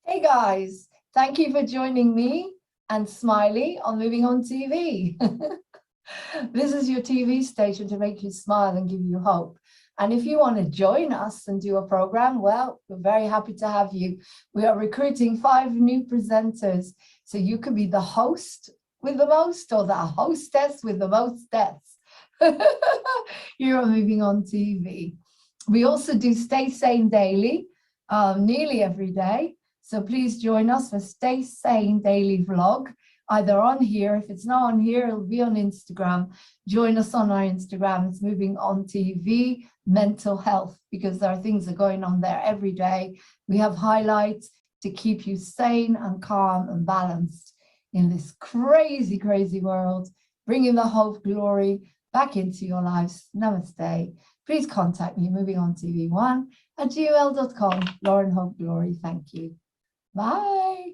Hey guys, thank you for joining me and Smiley on Moving On TV. This is your TV station to make you smile and give you hope. And if you want to join us and do a program, well, we're very happy to have you. We are recruiting 5 new presenters, so you could be the host with the most or the hostess with the most deaths. Here on Moving On TV. We also do Stay Sane Daily, nearly every day. So please join us for Stay Sane Daily Vlog, either on here. If it's not on here, it'll be on Instagram. Join us on our Instagram. It's Moving On TV, mental health, because there are things that are going on there every day. We have highlights to keep you sane and calm and balanced in this crazy, crazy world, bringing the hope, glory back into your lives. Namaste. Please contact me, Moving On TV1@gmail.com. Lauren Hope Glory. Thank you. Bye.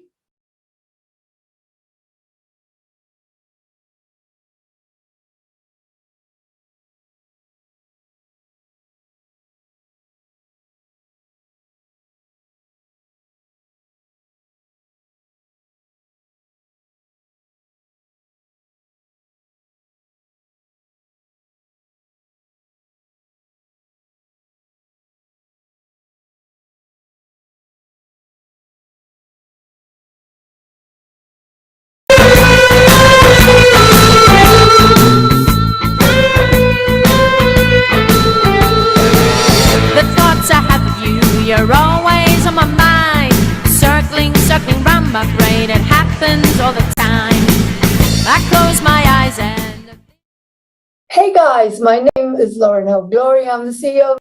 The thoughts I have of you, you're always on my mind. Circling round my brain, it happens all the time. I close my eyes and... Hey guys, my name is Lauren Hope Glory. I'm the CEO of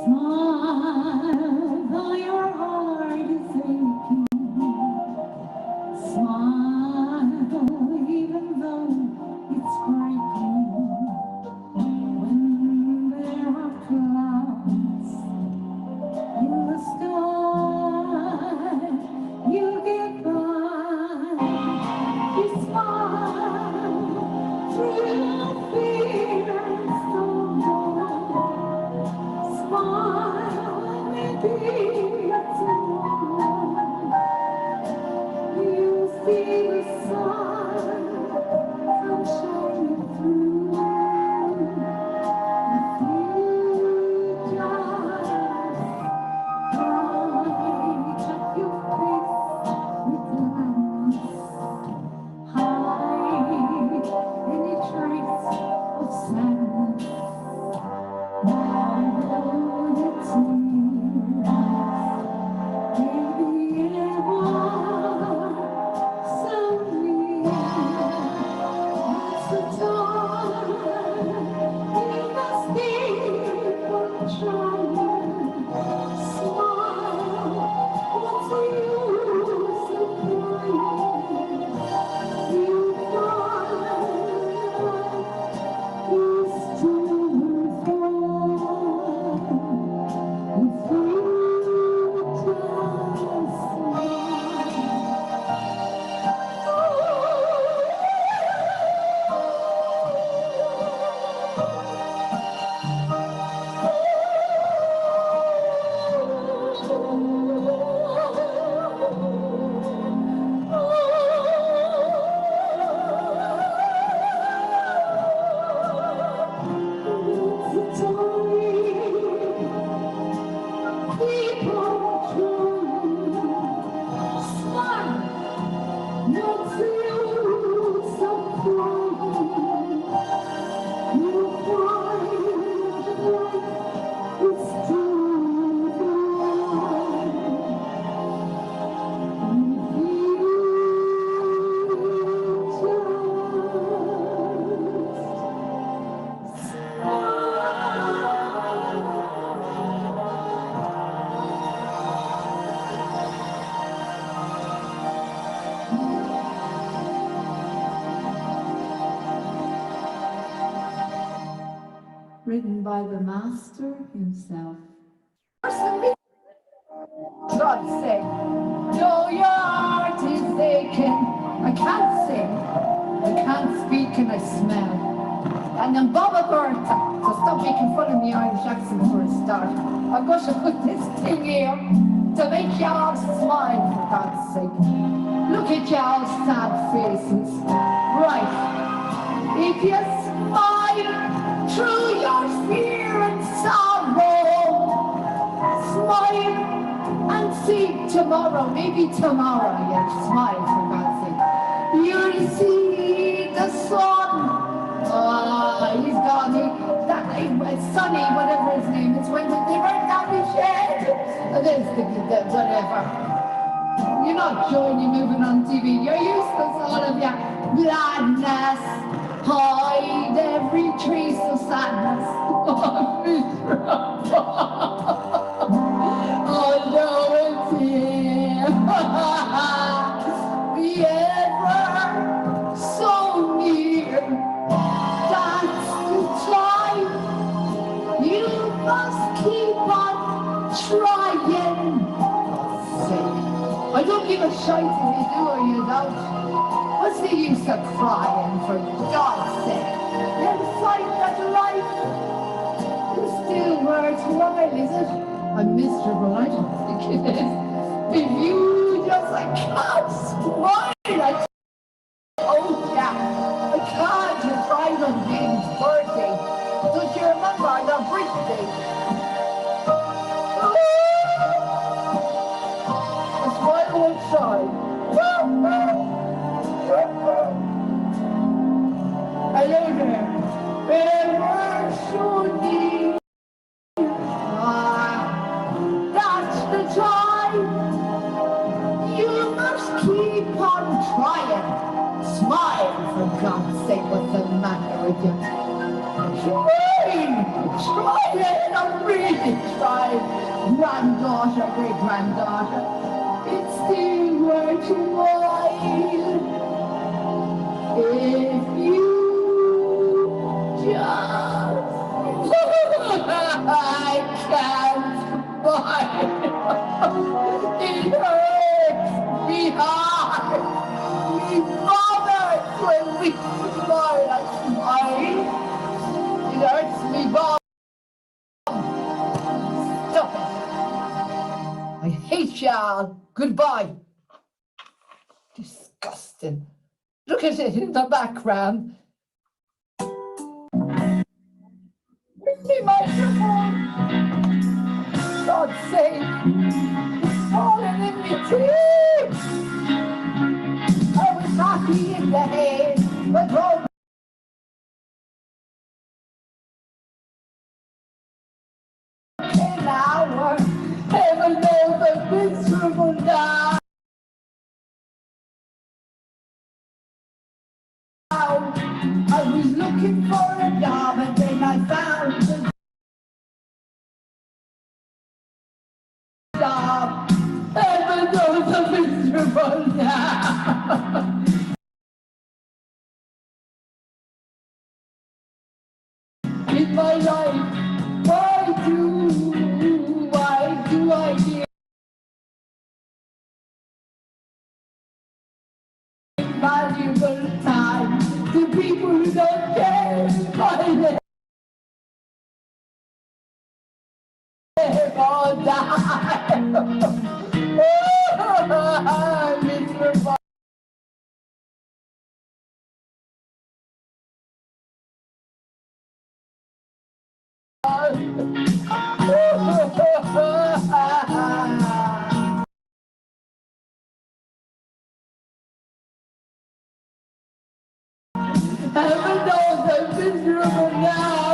Smile, though your heart is aching. Smile, even though it's breaking. When there are clouds in the sky, you get by. You smile through fear and storm. Smile, maybe tomorrow you see the sun come shining through. If you just bright up your face with gladness, hide any trace of sadness. You written by the master himself. God's sake, though your heart is aching, I can't sing, I can't speak, and I smell. And I'm Baba Bertha, so stop making fun of me Irish accent for a start. I've got to put this thing here to make y'all smile, for God's sake. Look at y'all's sad faces. Right, if you smile through your fear and sorrow, smile and see tomorrow, maybe tomorrow you'll smile, for God's sake. You'll see the sun. He's gone. That Sonny, whatever his name is, when they burn down his shed. This, whatever. You're not showing, you're moving on TV. You're useless, all of you. Gladness, hide every trace of sadness. Oh, miserable. Although it's here, be ever so near. That's the time. You must keep on trying. I don't give a shite if you do or you don't. What's the use of crying, for God's sake? You'll find that life is still worthwhile, is it? I'm miserable, I don't think it is. If you just, I can't smile. Oh yeah, I can't. You tried on James' birthday. Don't you remember the birthday? Outside. Hello there. Ever so deep. That's the time. You must keep on trying. Smile, for God's sake. What's the matter with you? Trying. I'm really trying. Granddaughter, great-granddaughter. It's still worthwhile if you just I can't smile. It hurts me hard. We bothered when we smile. I smile. It hurts me bad. Stop it. I hate y'all. Goodbye. Disgusting. Look at it in the background. Where's my microphone? God's sake. It's falling in me teeth. I was happy in the head, but wrong. An hour. Heaven knows I'm miserable now. I was looking for a job and then I found a job. Heaven knows I'm miserable now. In my life, why do I hear valuable time to people who don't care by them or die? I'm miserable. Heaven knows I'm miserable now.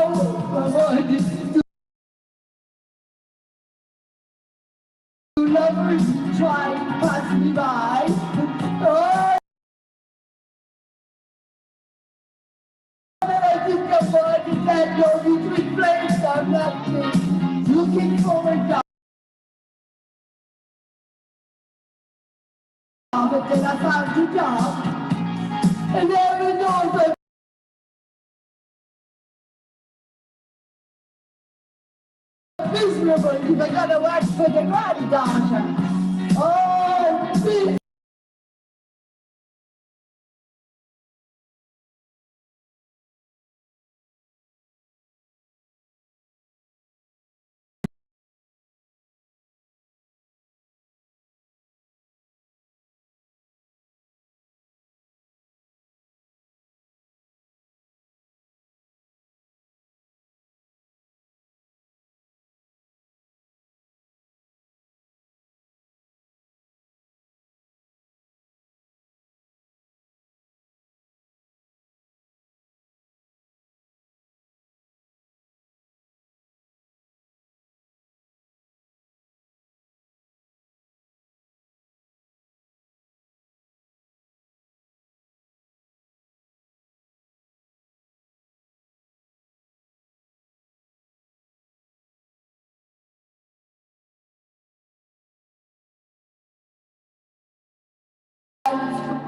Two lovers try to pass me by. Oh, and I think I'm going to stand over between flames. I'm not looking for a job. But then I found a job. And heaven knows I'm miserable if I gotta work for the granddaughter. Oh, miserable.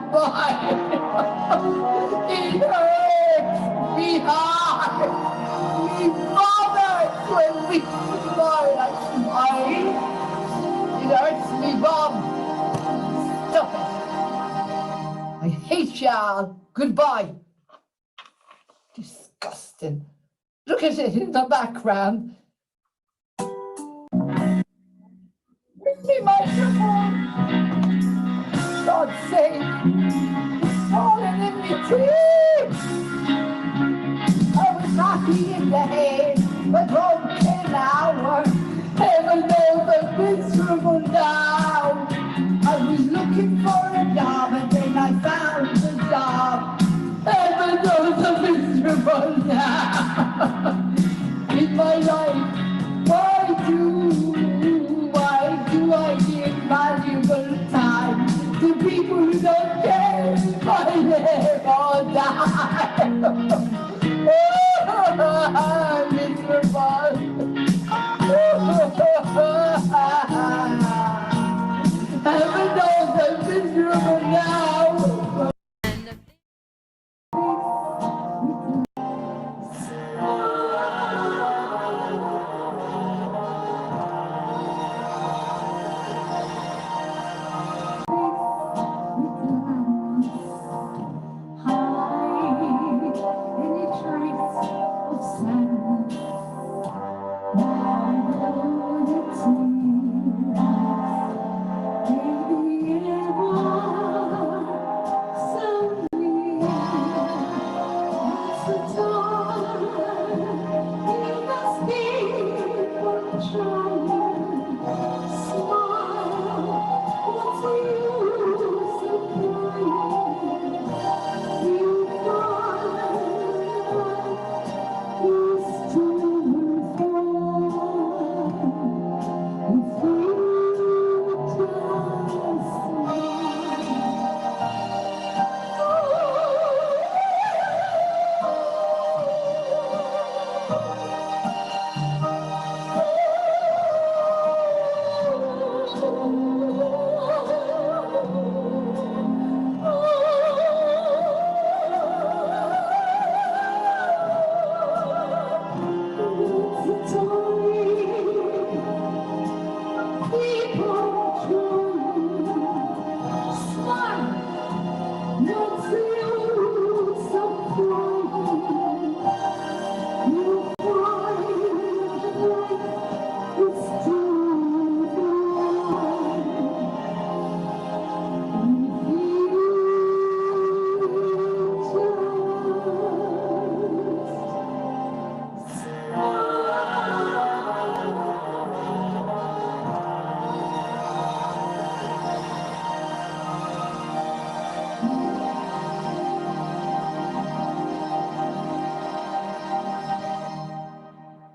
Why? It hurts me hard. Me bothers when we smile. I smile. It hurts me, Bob. Stop it. I hate y'all. Goodbye. Disgusting. Look at it in the background. Bring me microphone. God's sake. It's falling in me teeth. I was happy in the head, but broken hour. Heaven knows I'm miserable now. I was looking for a job and then I found a job. Heaven knows I'm miserable now. In my life, why do I give valuable time to people who don't care if I live or die? I'm miserable. Heaven knows I'm miserable now.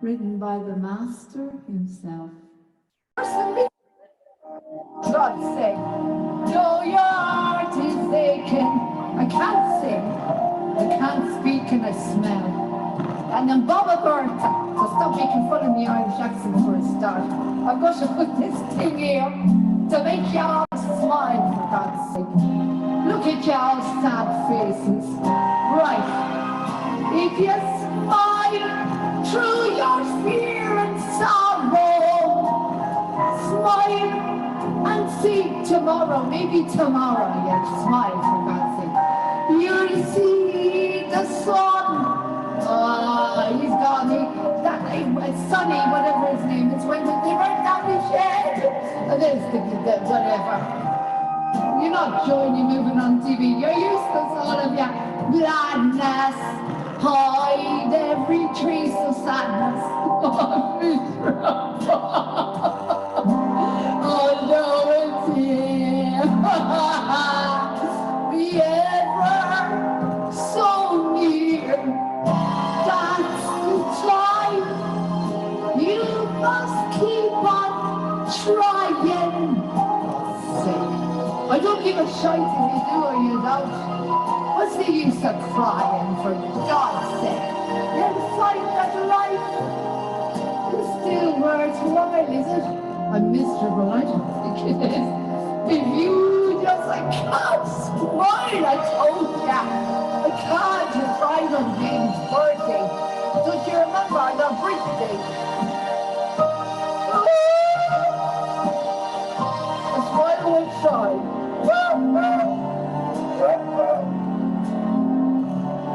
Written by the master himself. God's sake, no, your heart is aching. I can't sing, I can't speak, and I smell. And I'm Baba Bertha, so stop making fun of me Irish accent for a start. I'm going to put this thing here to make y'all smile, for God's sake. Look at y'all's sad faces. Right, if you smile through your fear and sorrow, tomorrow, maybe tomorrow, yeah, smile for God's sake. You'll see the sun. He's gone. Sonny, whatever his name is, when they burn down the shed. There's the whatever. You're not joining moving on TV. You're useless, all of you. Gladness. Hide every trace of sadness. Oh no, it's here. Be ever so near. That's the time. You must keep on trying. I don't give a shite if you do or you don't. What's the use of crying, for God's sake? You'll find that life is still worthwhile, is it? I'm miserable, I don't think it is. If you just, I can't smile, I told ya. I can't, you cried on James' birthday. Don't you remember on our birthday? A smile one side.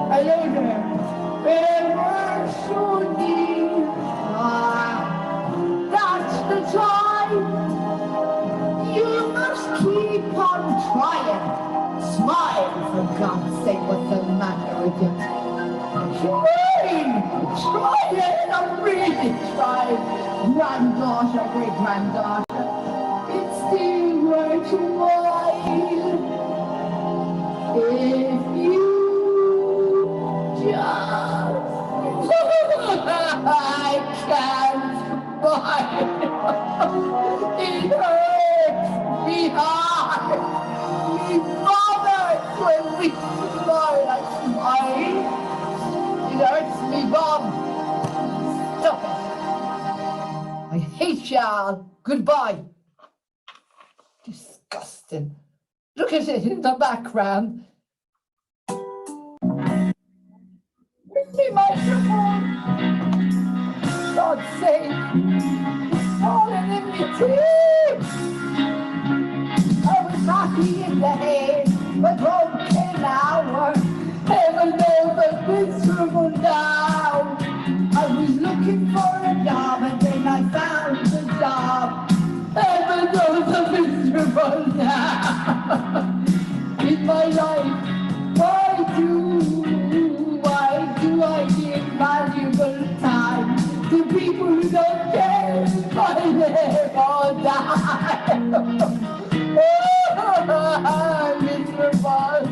Hello there. Ever so near. That's the time. You must keep on trying. Smile, for God's sake. What's the matter with you? Trying. I'm really trying. Granddaughter, great-granddaughter. It's still worthwhile. If you just I can't smile. It hurts me hard. Me bothers when we smile. I smile. It hurts me bum. Stop it. I hate y'all. Goodbye. Disgusting. Look at it in the background. Where's my microphone? God's sake, it's falling in me tears. I was happy in the head, but broken hour. Heaven knows I'm miserable now. I was looking for a job and then I found a job. Heaven knows I'm miserable now. In my life, why do I give valuable time to people who don't care if I live or die? I'm miserable.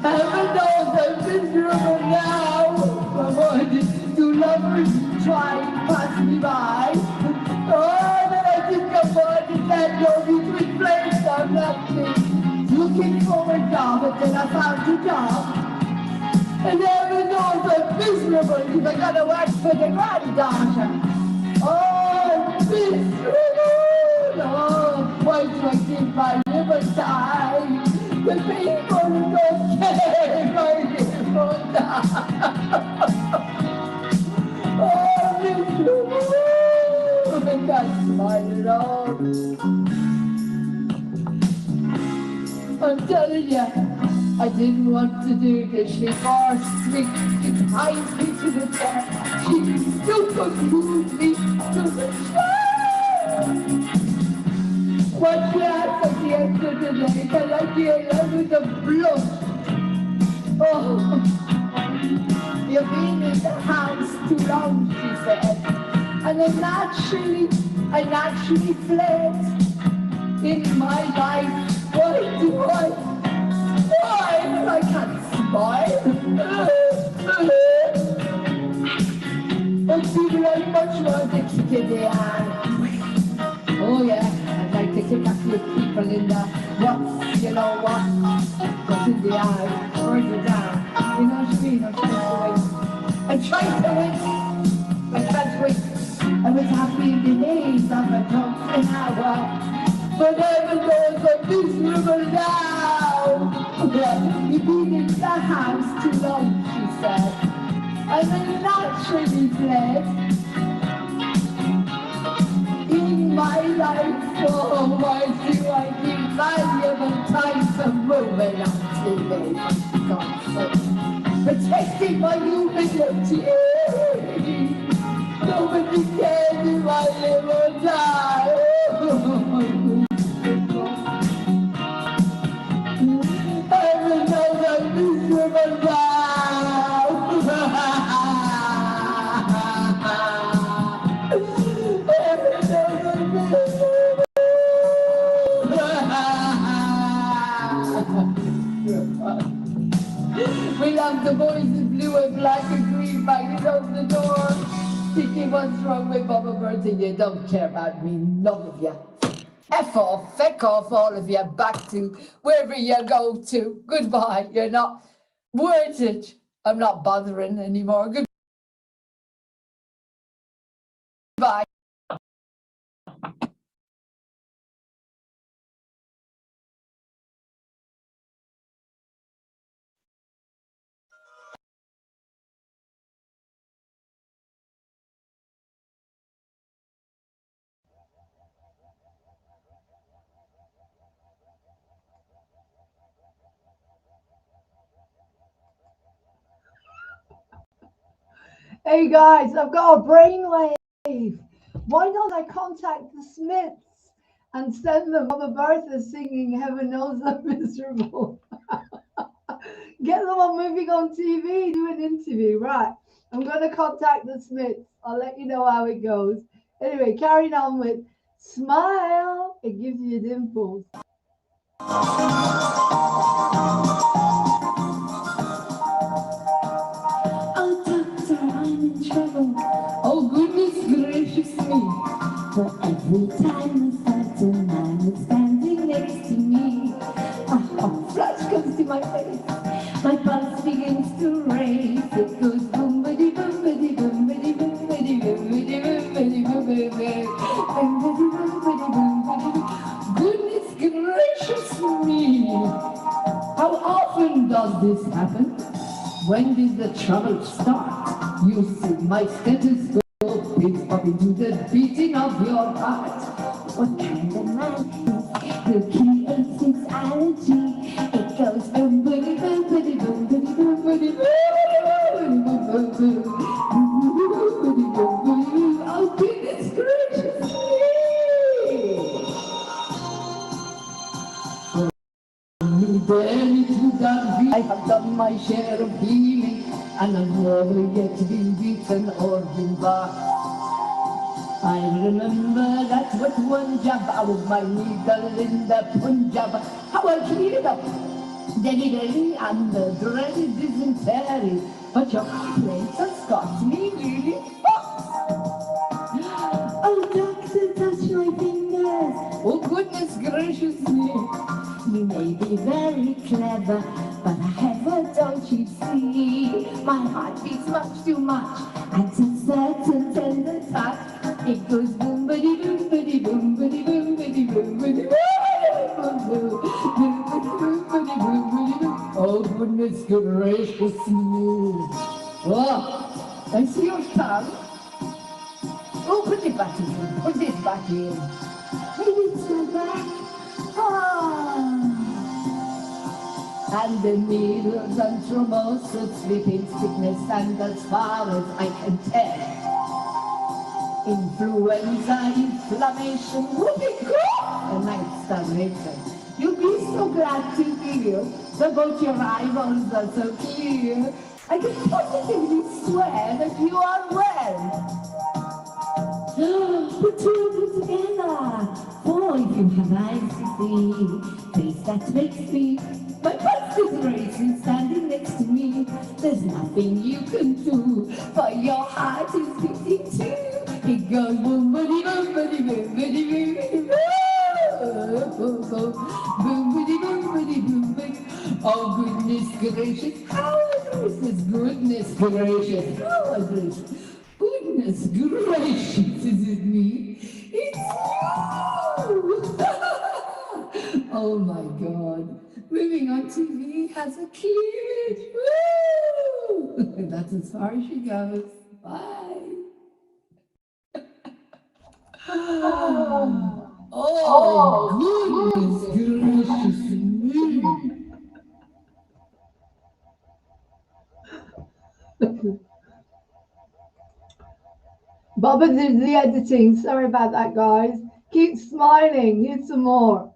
Heaven knows I'm miserable now. I wanted two lovers try to pass me by. Oh, then I think I'm going to stand over between places I'm nothing. Looking for a job, but then I found a job. And heaven knows I'm miserable because I gotta work for the granddaughter. Oh, miserable! Oh, why do I give my liver time? The people who don't care if I live or die. Oh, miserable! I can't smile at all. I'm telling you, I didn't want to do this. She forced me, she tied me to the chair. She still concludes me to the chair. What she asked at the end of the day, can I hear her with the blood? Oh, you've been in the house too long, she said. And I naturally fled in my life. Why do I can't smile. But people are much more to kick in the eye. Oh yeah, I'd like to kick a few people in the what's, you know what? What's in the eye, further down. You know what I mean? I'm trying to win. I can't win. I was happy in the days of a drunk an hour. But heaven knows I'm miserable now. You've been in the house too long, she said. And then naturally fled. So why do I keep valuable time for moving on TV? For God's sake, protecting my humility. Nobody cares if I live or die. Heaven knows I'm miserable now. Heaven knows I'm miserable. We love the boys in blue and black and green banging on the door. Thinking what's wrong with Mama Bertha, you don't care about me, none of you. F off, feck off, all of you, back to wherever you go to. Goodbye, you're not worth it. I'm not bothering anymore. Goodbye. Hey guys, I've got a brainwave. Why don't I contact the Smiths and send them Mama Bertha singing Heaven Knows I'm Miserable? Get them on Moving on TV, do an interview. Right, I'm going to contact the Smiths. I'll let you know how it goes. Anyway, carrying on with Smile. It gives you dimples. Oh, doctor, I'm in trouble. Oh, goodness gracious me. For every time a certain man is standing next to me, A flash comes to my face. my pulse begins to race. It goes boom-biddy, boom-biddy, boom-biddy, boom-biddy, boom-biddy, boom-biddy, boom-biddy, boom-biddy, boom-biddy, boom-biddy. Goodness gracious me. How often does this happen? When did the trouble start? You see, my stethoscope is up into the beating of your heart. What kind of man who creates this allergy? It goes boom-biddy, boom-biddy, boom-biddy, boom-biddy, boom-biddy, Oh, goodness gracious me! Then it would not be. I have done my share of healing, and I've never yet been beaten or been barked. I remember that with one jab out of my needle in the Punjab, how I cleared up delivery and the dreaded dysentery. But your complaints has got me really fucked. Oh, doctor, touch my fingers. Oh, goodness gracious me. You may be very clever, but however, don't you see? My heart beats much too much, and to certain tender touch, it goes boom-biddy, boom-biddy, boom-biddy, boom-biddy, boom-biddy, boom-biddy. Oh, goodness gracious me. Oh, I see your tongue. Oh, put it back in. Put it back in. Maybe it's my back. And the needles and thrombosis, sleeping sickness, and as far as I can tell, influenza, inflammation, whoopee cough, and night starvation. You'll be so glad to hear that both your eyeballs are so clear. I can positively swear that you are well. Put two and two together. For you have eyes to see, face that makes me. My pulse is racing, standing next to me. There's nothing you can do, for your heart is beating too. It goes boom, buddy, boom, buddy, boom, buddy, boom, buddy, boom, buddy, boom, buddy, boom, buddy. Oh, goodness gracious, how gracious, goodness gracious, how gracious. Goodness gracious, is it me? It's you! Oh my God. Moving on TV has a cleavage. Woo! That's as far as she goes. Bye. Oh, goodness gracious me. Baba did the editing. Sorry about that, guys. Keep smiling. Here's some more.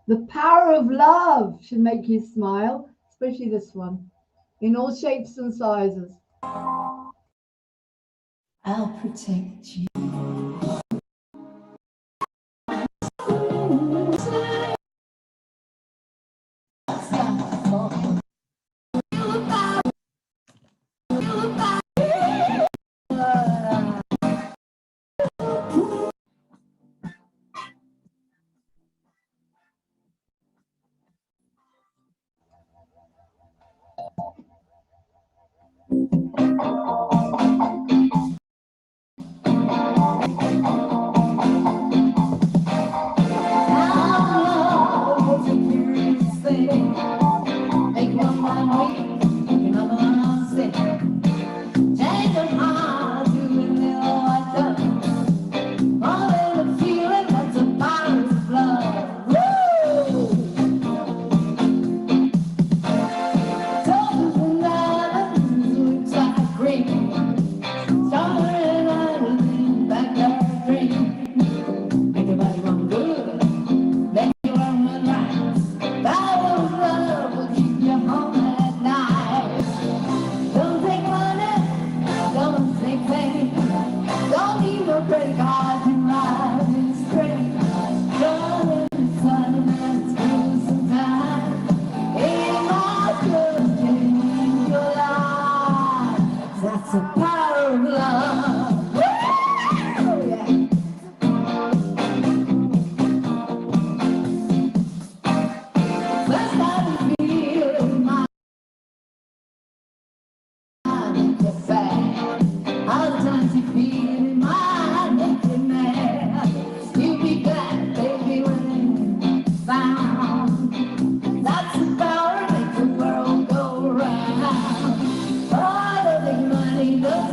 The power of love should make you smile, especially this one, in all shapes and sizes. I'll protect you. That's the power of love. Woo! Yeah. First I feel in my mind get bad. Other times you feel in my mind make you mad. You be glad, baby, when it's found. That's the power that makes the world go round. Oh, I don't think money does.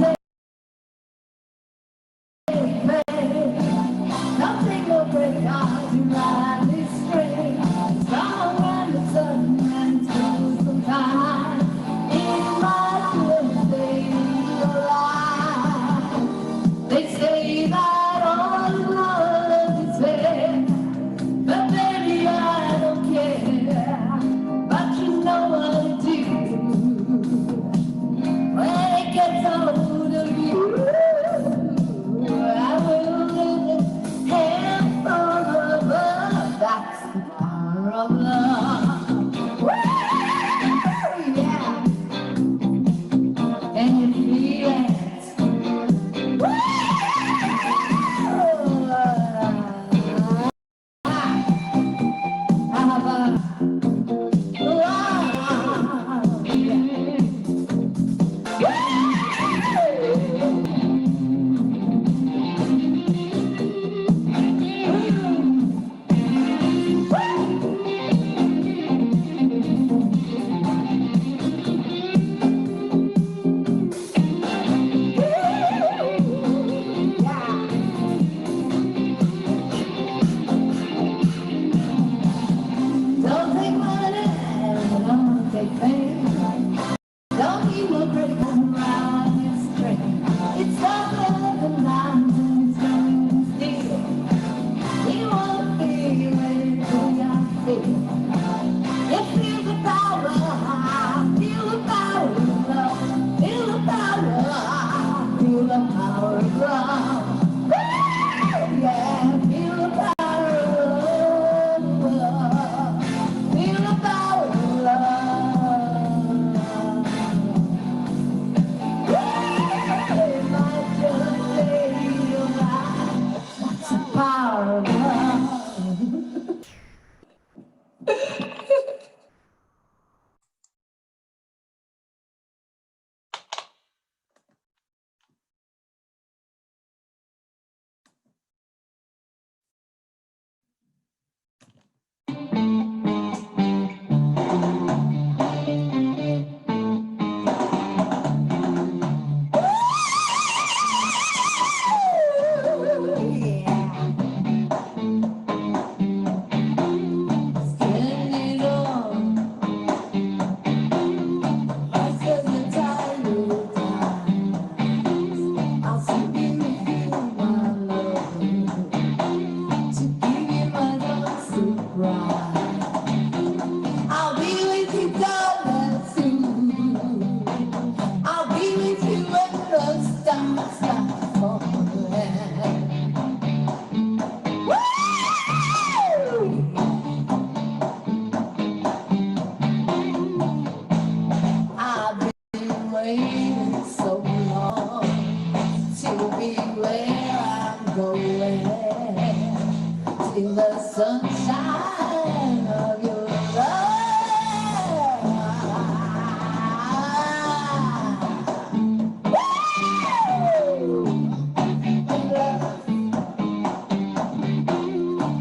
in the sunshine of your love.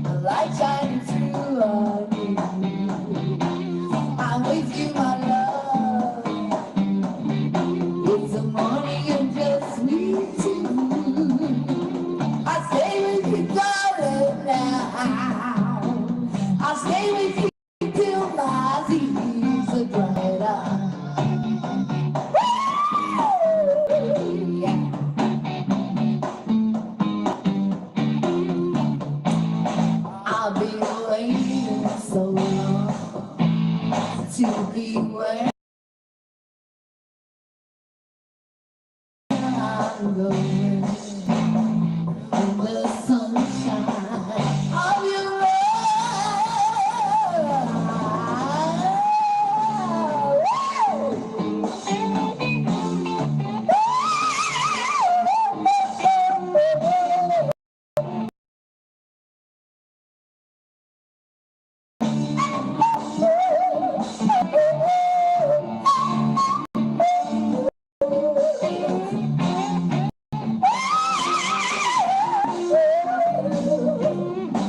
The light shining through on you. I'm with you, my love. It's the morning and just sweet too. I stay with you, darling, now. I'll stay with you till my tears are dried up. Yeah. I've been waiting so long to be where I'm going in the sunshine of your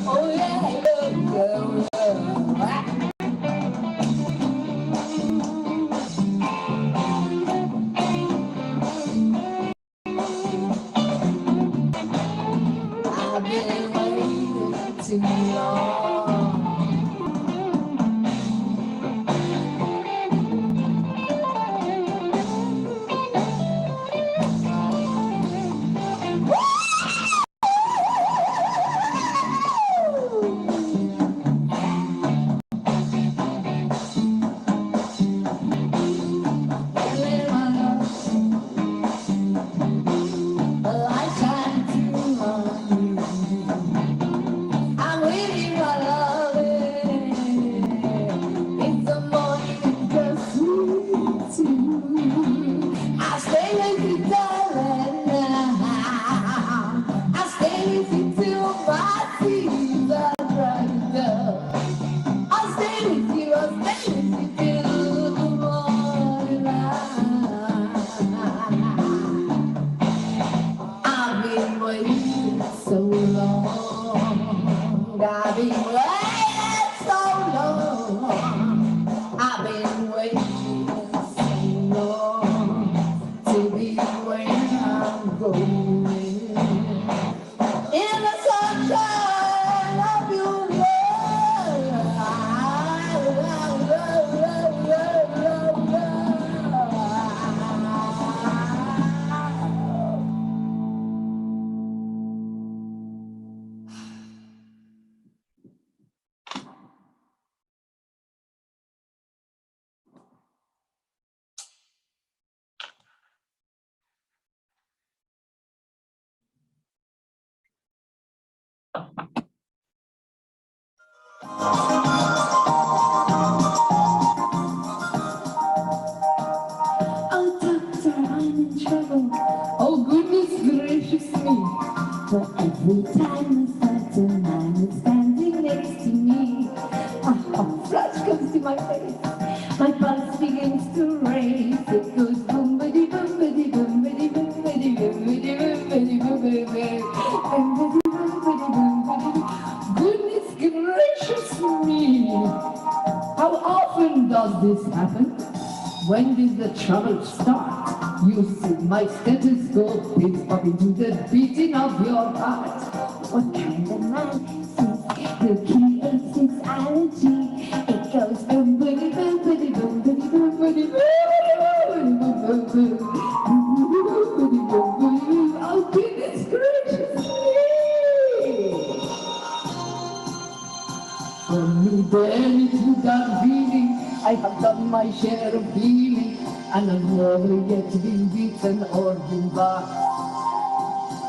oh yeah, I've been waiting too long. The light shining through on you. I'm waiting, my love. It's the morning and just sweet too. I'll stay with you, darling, now. I'll stay with you till my tears are dried up. I'll stay with you till the morning light. I've been waiting so long. I've been waiting so long. I've been waiting so long to be where I'm going. In the sunshine of your Oh, doctor, I'm in trouble. Oh, goodness gracious me. For every time a certain man is standing next to me, a hot flush comes to my face. My pulse begins to race. It goes boom-bidi, boom-bidi, boom-bidi, boom-bidi, boom-bidi, boom-bidi, boom-bidi, boom-bidi, boom-bidi, boom-bidi. Goodness gracious me. How often does this happen? When did the trouble start? You see, my stethoscope is popping to the beating of your heart. What kind of man says who creates this allergy? It goes boom, boom, boom, boom, boom, boom, boom, boom, boom, boom, boom. Oh, goodness gracious me! For me, then it's without feeling. I have done my share of healing, and I've never yet been beaten or been barked.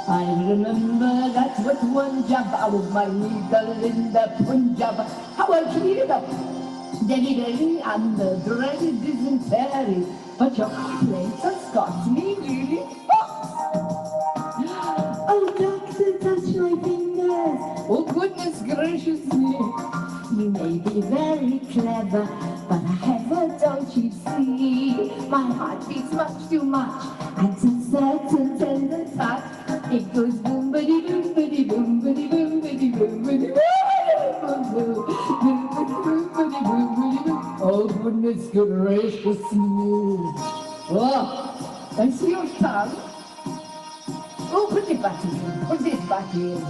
I remember that with one jab out of my needle in the Punjab, how I cleared up delivery and the dreaded dysentery. But your complaints have got me really fucked. Oh, doctor, touch my fingers. Oh, goodness gracious me. You may be very clever, but I have a don't you see? My heart beats much too much, and to certain tender touch, it goes boom bitty boom bitty boom bitty boom bitty boom bitty boom. Oh goodness gracious me. Oh, I see your tongue. Oh, put it back in. Put it back in.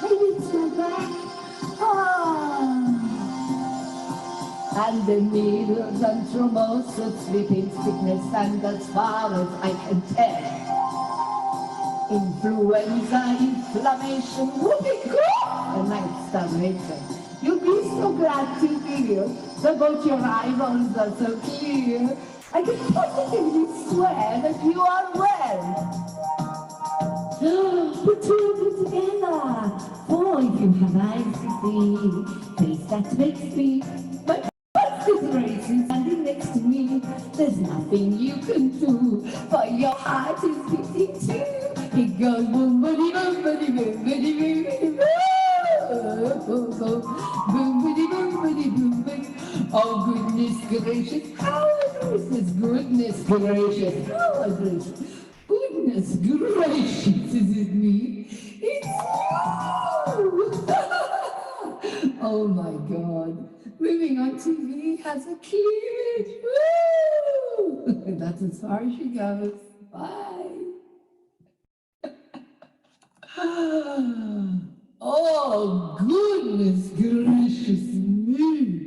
Maybe it's not back. Ah. And the needles and tremors of sleeping sickness, and as far as I can tell, influenza, inflammation, whoopee cough, and extermination. You'll be so glad to hear that both your eyeballs are so clear. I can positively swear that you are well. Put two of them together. For if you have eyes to see, face that makes me. But this race is standing next to me. There's nothing you can do, for your heart is beating too. It goes boom, bitty, boom, bitty, boom, bitty, boom, bitty, boom. Boom, bitty, boom, bitty, boom, bitty. Oh, goodness gracious. Oh, goodness gracious. Oh, gracious. Goodness gracious, is it me? It's you! Oh my God. Moving on TV has a cleavage. Woo! That's as far as she goes. Bye. Oh, goodness gracious me.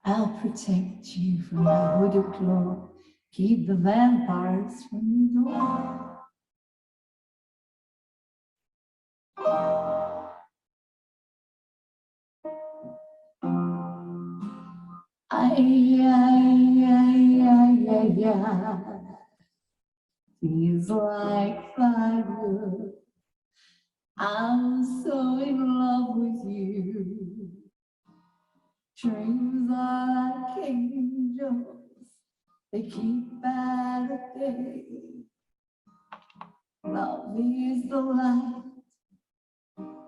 I'll protect you from the voodoo claw, keep the vampires from your door. Feels like fire. I'm so in love with you. Dreams are like angels, they keep at bay. Love is the light,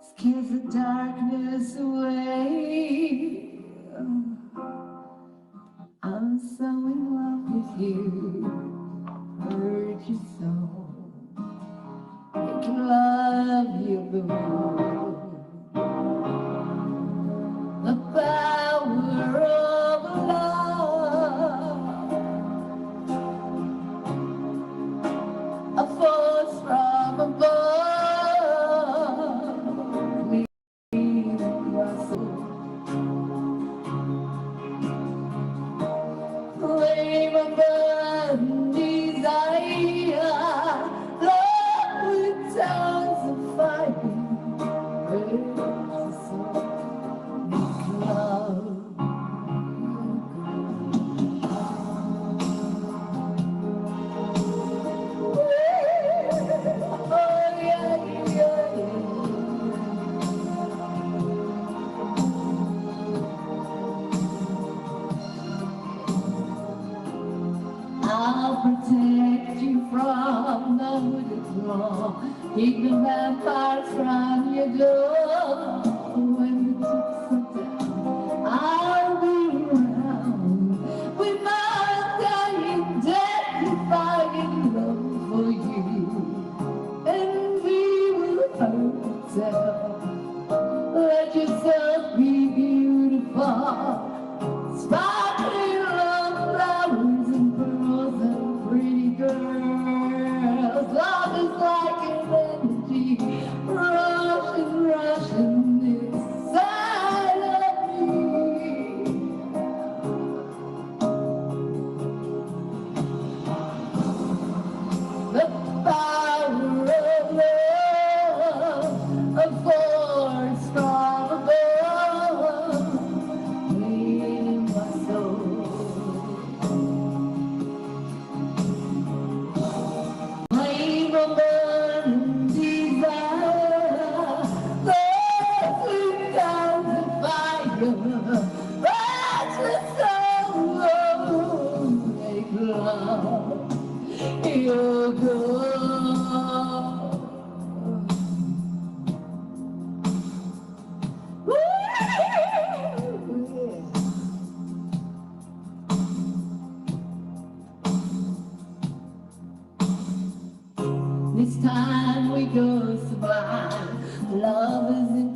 scares the darkness away. I'm so in love with you, hurt you so, make love you go. The power of love, a force from above, clean your soul. Flame of burning desire, love with tongues of fire. Hurt your soul, make love. I'll protect you from the hooded claw, keep the vampires from your door.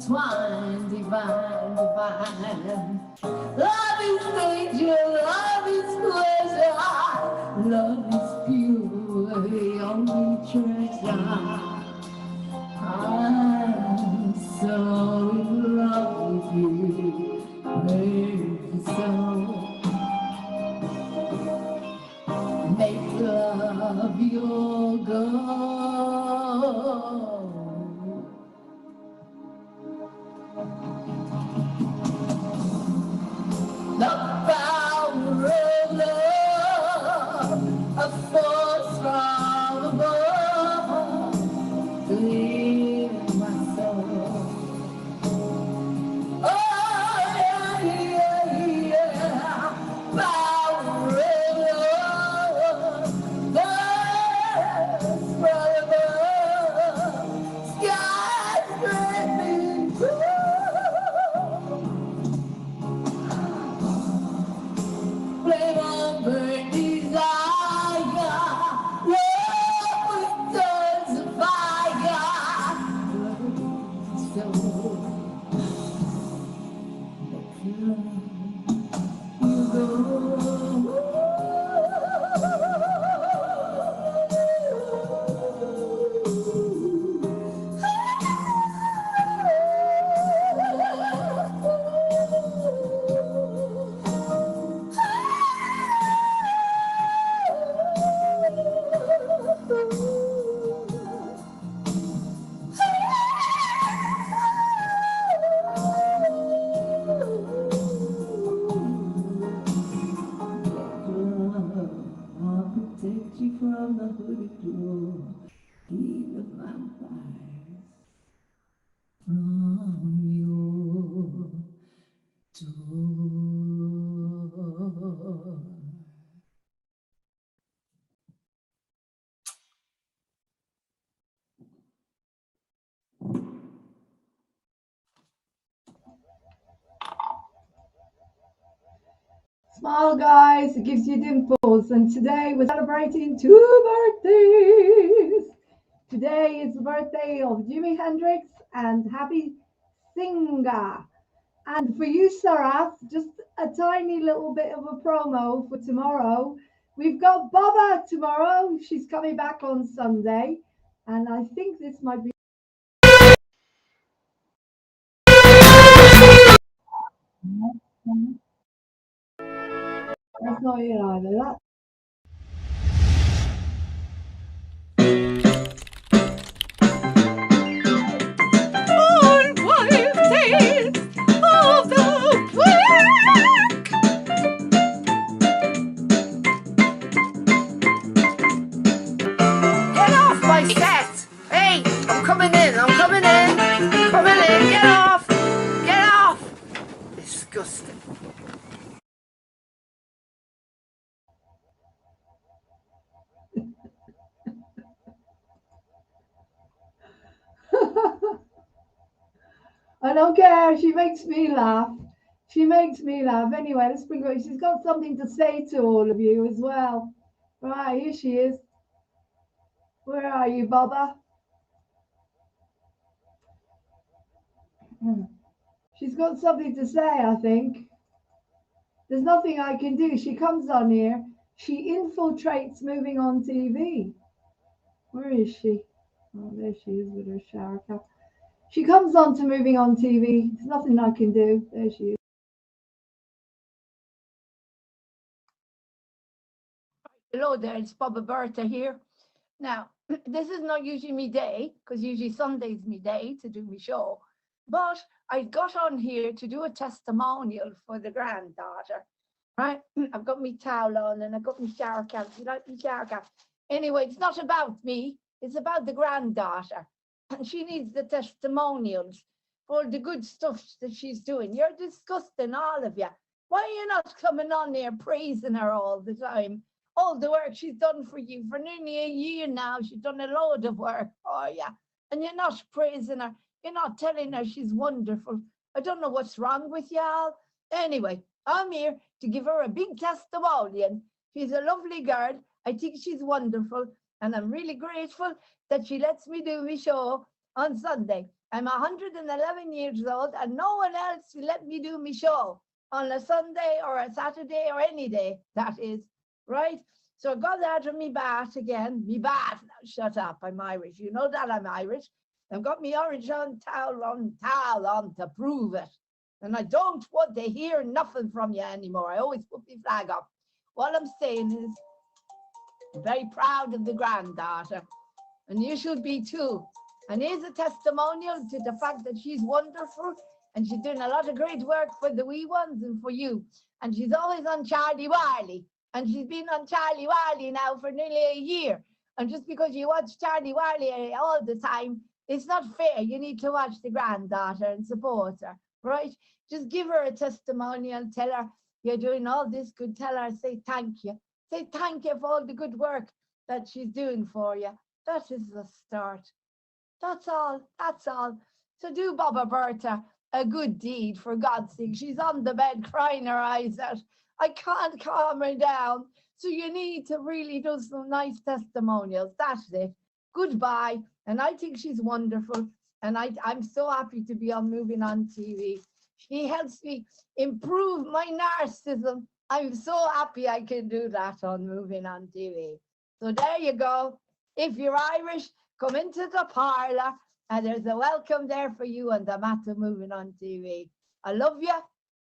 intertwined, divine, divine. Love is nature, love is pleasure, love is pure, the only treasure. I'm so in love with you, baby, so. Make love your goal. The power of love, a force from above, to live my soul. Oh, yeah, yeah, yeah. Power of love, birds from above, skies breaking through. Flame on burn desire, love returns to fire. So you go. I'll protect you from the hooded door, keep the vampires from your door. Smile, guys, it gives you dimples. And today we're celebrating 2 birthdays. Today is the birthday of Jimi Hendrix and Happy Singer. And for you, Sarath, just a tiny little bit of a promo for tomorrow. We've got Baba tomorrow. She's coming back on Sunday. And I think this might be. That's not it either. That. On wild days of the week. Get off my set! Hey, I'm coming in, I'm coming in, coming in, get off! Get off! Disgusting. I don't care. She makes me laugh. She makes me laugh. Anyway, let's bring her. She's got something to say to all of you as well. Right, here she is. Where are you, Baba? She's got something to say, I think. There's nothing I can do. She comes on here. She infiltrates Moving On TV. Where is she? Oh, there she is with her shower cap. She comes on to Moving On TV. There's nothing I can do. There she is. Hello there, it's Baba Bertha here. Now, this is not usually me day, because usually Sunday's me day to do my show. But I got on here to do a testimonial for the granddaughter. Right? I've got my towel on and I've got my shower cap. You like my shower cap? Anyway, it's not about me, it's about the granddaughter. And she needs the testimonials for the good stuff that she's doing. You're disgusting, all of you. Why are you not coming on there praising her all the time? All the work she's done for you for nearly a year now. She's done a load of work for you. And you're not praising her. You're not telling her she's wonderful. I don't know what's wrong with y'all. Anyway, I'm here to give her a big testimonial. She's a lovely girl. I think she's wonderful. And I'm really grateful that she lets me do my show on Sunday. I'm 111 years old and no one else will let me do my show on a Sunday or a Saturday or any day, that is, right? So I got out of me bat again. Me bat, now shut up, I'm Irish. You know that I'm Irish. I've got me orange towel on to prove it. And I don't want to hear nothing from you anymore. I always put my flag up. What I'm saying is, I'm very proud of the granddaughter, and you should be too. And here's a testimonial to the fact that she's wonderful and she's doing a lot of great work for the wee ones and for you. And she's always on Charlie Wiley. And she's been on Charlie Wiley now for nearly a year. And just because you watch Charlie Wiley all the time, it's not fair. You need to watch the granddaughter and support her, right? Just give her a testimonial. Tell her you're doing all this good. Tell her, say thank you. Say thank you for all the good work that she's doing for you. That is the start. That's all. That's all. So do Baba Berta a good deed, for God's sake. She's on the bed crying her eyes out. I can't calm her down. So you need to really do some nice testimonials. That's it. Goodbye. And I think she's wonderful. And I'm so happy to be on Moving On TV. She helps me improve my narcissism. I'm so happy I can do that on Moving On TV. So there you go. If you're Irish, come into the parlour and there's a welcome there for you and the matter Moving On TV. I love you.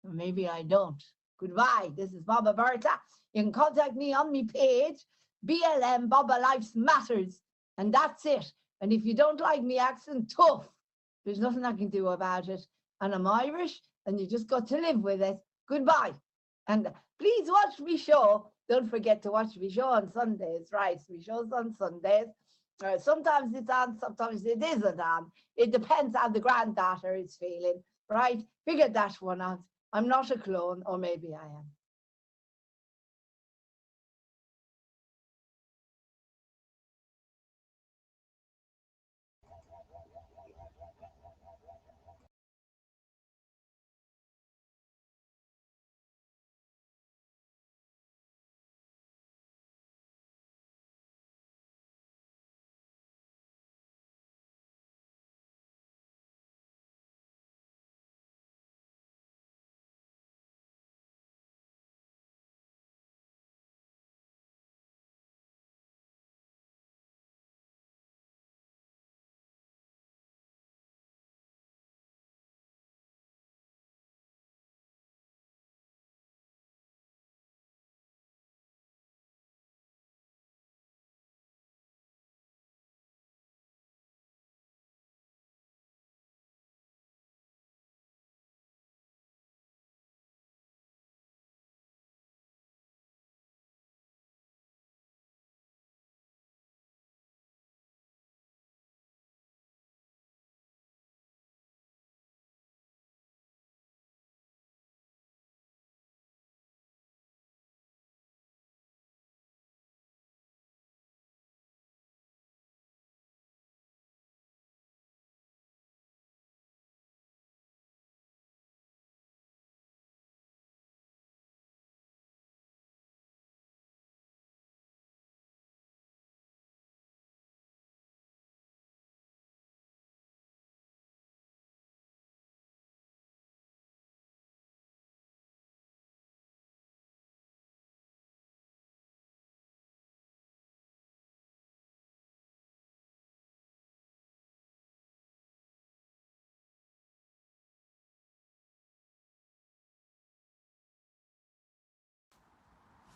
Or maybe I don't. Goodbye. This is Baba Berta. You can contact me on my page, BLM Baba Lives Matters. And that's it. And if you don't like me accent, tough. There's nothing I can do about it. And I'm Irish and you just got to live with it. Goodbye. And please watch me show. Don't forget to watch me show on Sundays, right? Me show's on Sundays. Sometimes it's on, sometimes it isn't on. It depends how the granddaughter is feeling, right? Figure that one out. I'm not a clone, or maybe I am.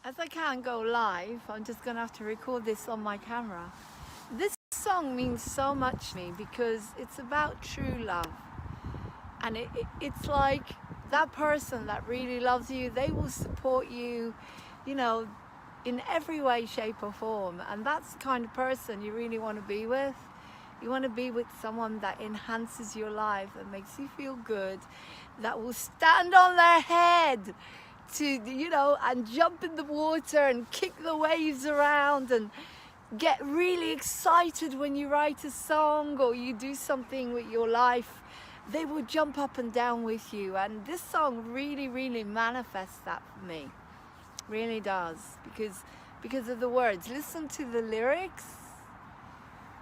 As I can't go live, I'm just going to have to record this on my camera. This song means so much to me because it's about true love. And it's like that person that really loves you, they will support you, you know, in every way, shape or form. And that's the kind of person you really want to be with. You want to be with someone that enhances your life, that makes you feel good, that will stand on their head to, you know, and jump in the water and kick the waves around and get really excited when you write a song or you do something with your life. They will jump up and down with you, and this song really, really manifests that for me. Really does, because of the words. Listen to the lyrics.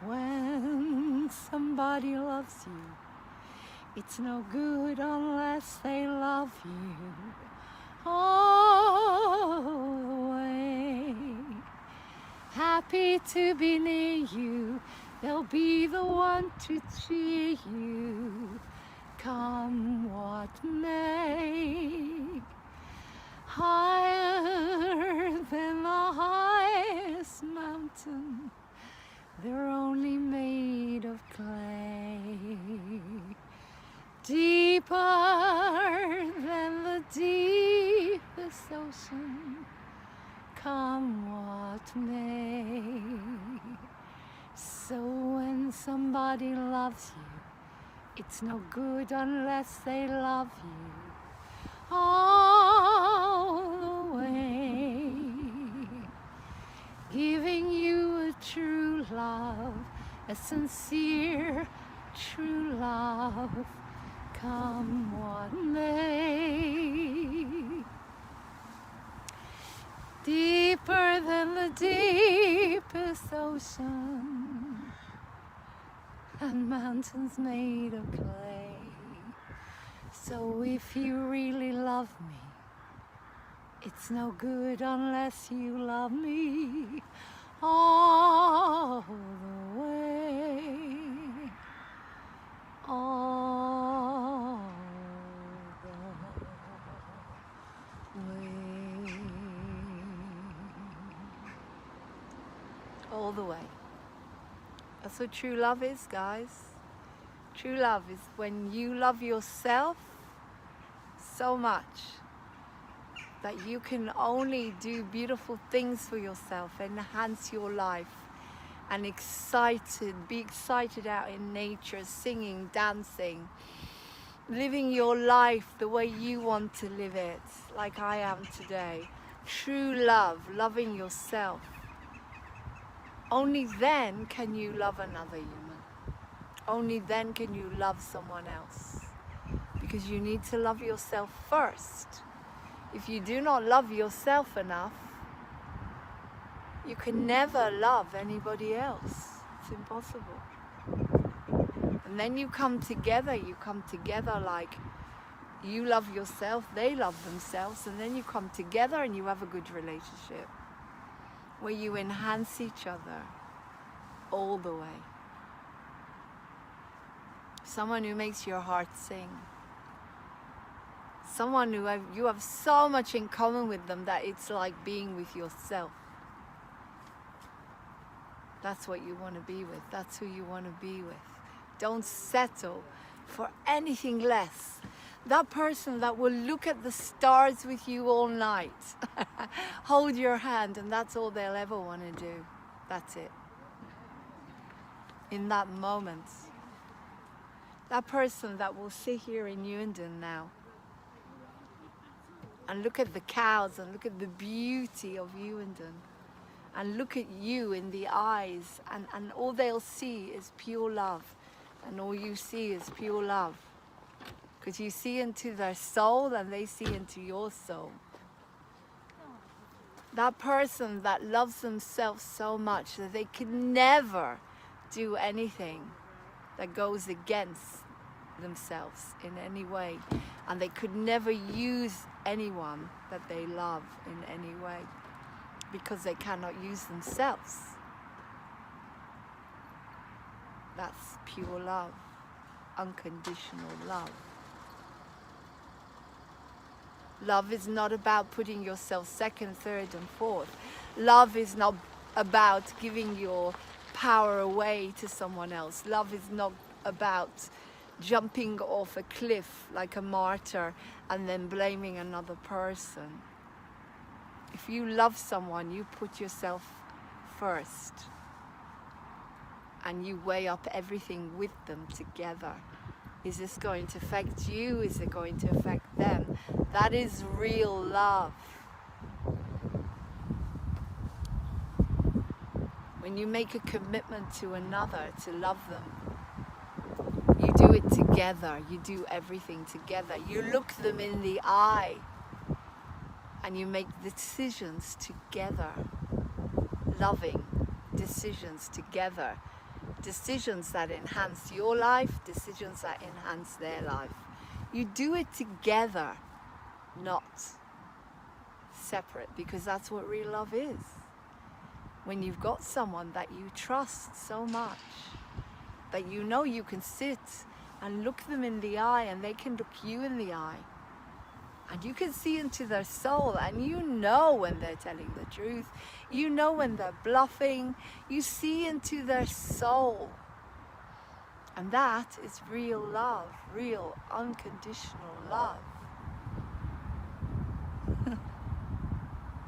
When somebody loves you, It's no good unless they love you all the way. Happy to be near you, they'll be the one to cheer you, come what may. Higher than the highest mountain, they're only made of clay. Deeper than the deepest ocean, come what may. So when somebody loves you, it's no good unless they love you all the way. Giving you a true love, a sincere true love, come what may. Deeper than the deepest ocean, and mountains made of clay. So if you really love me, it's no good unless you love me all the way. All the way. All the way. That's what true love is, guys. True love is when you love yourself so much that you can only do beautiful things for yourself, enhance your life, and be excited out in nature, singing, dancing, living your life the way you want to live it, like I am today. True love, loving yourself. Only then can you love another human. Only then can you love someone else. Because you need to love yourself first. If you do not love yourself enough, you can never love anybody else. It's impossible. And then you come together like you love yourself, they love themselves, and then you come together and you have a good relationship where you enhance each other all the way. Someone who makes your heart sing. Someone who you have so much in common with them that it's like being with yourself. That's what you want to be with. That's who you want to be with. Don't settle for anything less. That person that will look at the stars with you all night, hold your hand, and that's all they'll ever want to do. That's it. In that moment. That person that will sit here in Newenden now and look at the cows and look at the beauty of Newenden and look at you in the eyes, and all they'll see is pure love, and all you see is pure love, because you see into their soul and they see into your soul. That person that loves themselves so much that they can never do anything that goes against themselves in any way, and they could never use anyone that they love in any way because they cannot use themselves. That's pure love, unconditional love. Love is not about putting yourself second, third, and fourth. Love is not about giving your power away to someone else. Love is not about jumping off a cliff like a martyr and then blaming another person. If you love someone, you put yourself first and you weigh up everything with them together. Is this going to affect you? Is it going to affect them? That is real love. When you make a commitment to another to love them, you do it together. You do everything together. You look them in the eye and you make decisions together. Loving decisions together. decisions that enhance your life, decisions that enhance their life. You do it together, not separate, because that's what real love is. When you've got someone that you trust so much, that you know you can sit and look them in the eye and they can look you in the eye. And you can see into their soul, and you know when they're telling the truth. You know when they're bluffing. You see into their soul. And that is real love, real unconditional love.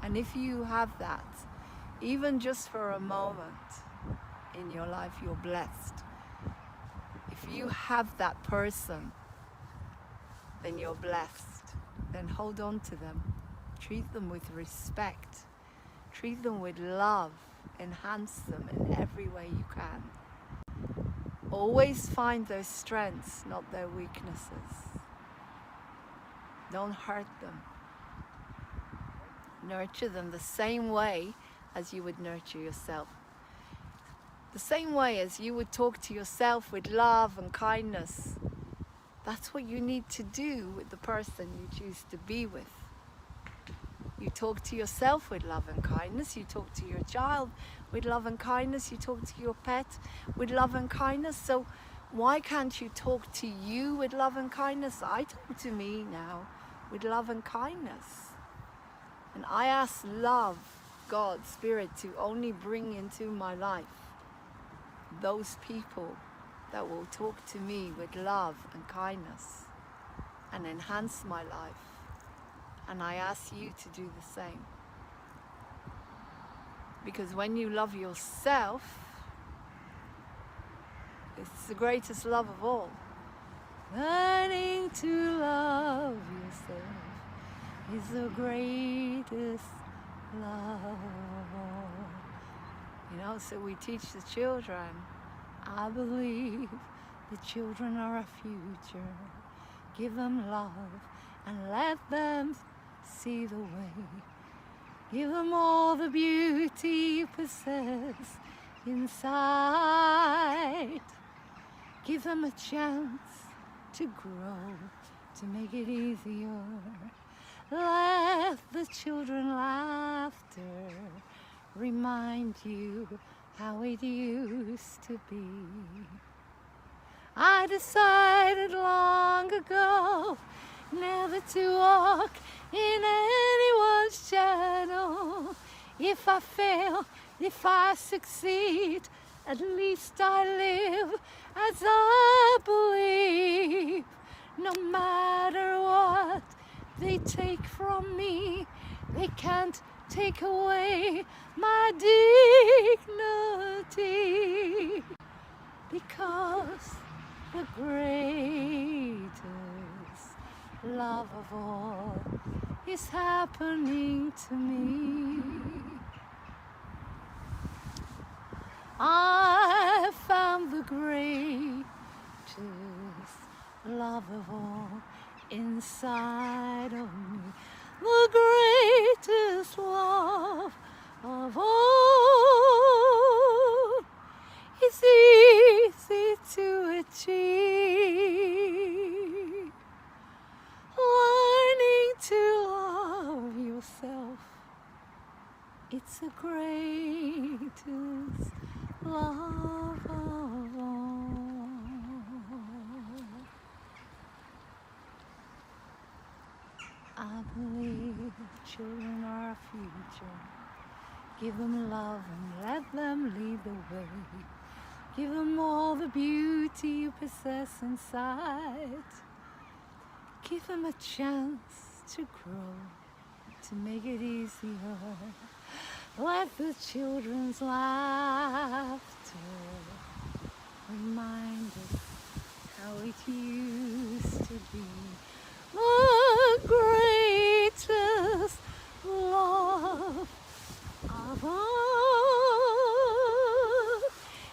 And if you have that, even just for a moment in your life, you're blessed. If you have that person, then you're blessed. Then hold on to them. Treat them with respect. Treat them with love. Enhance them in every way you can. Always find their strengths, not their weaknesses. Don't hurt them. Nurture them the same way as you would nurture yourself. The same way as you would talk to yourself with love and kindness. That's what you need to do with the person you choose to be with. You talk to yourself with love and kindness. You talk to your child with love and kindness. You talk to your pet with love and kindness. So why can't you talk to you with love and kindness? I talk to me now with love and kindness. And I ask love, God, Spirit, to only bring into my life those people that will talk to me with love and kindness and enhance my life. And I ask you to do the same. Because when you love yourself, it's the greatest love of all. Learning to love yourself is the greatest love of all. You know, so we teach the children, I believe the children are our future. Give them love and let them see the way. Give them all the beauty you possess inside. Give them a chance to grow, to make it easier. Let the children's laughter remind you how it used to be. I decided long ago never to walk in anyone's shadow. If I fail, if I succeed, at least I live as I believe. No matter what they take from me, they can't take away my dignity, because the greatest love of all is happening to me. I found the greatest love of all inside of me. The greatest love of all is easy to achieve. Learning to love yourself, it's the greatest love of all. I believe children are our future. Give them love and let them lead the way. Give them all the beauty you possess inside. Give them a chance to grow, to make it easier. Let the children's laughter remind us how it used to be. The greatest love of all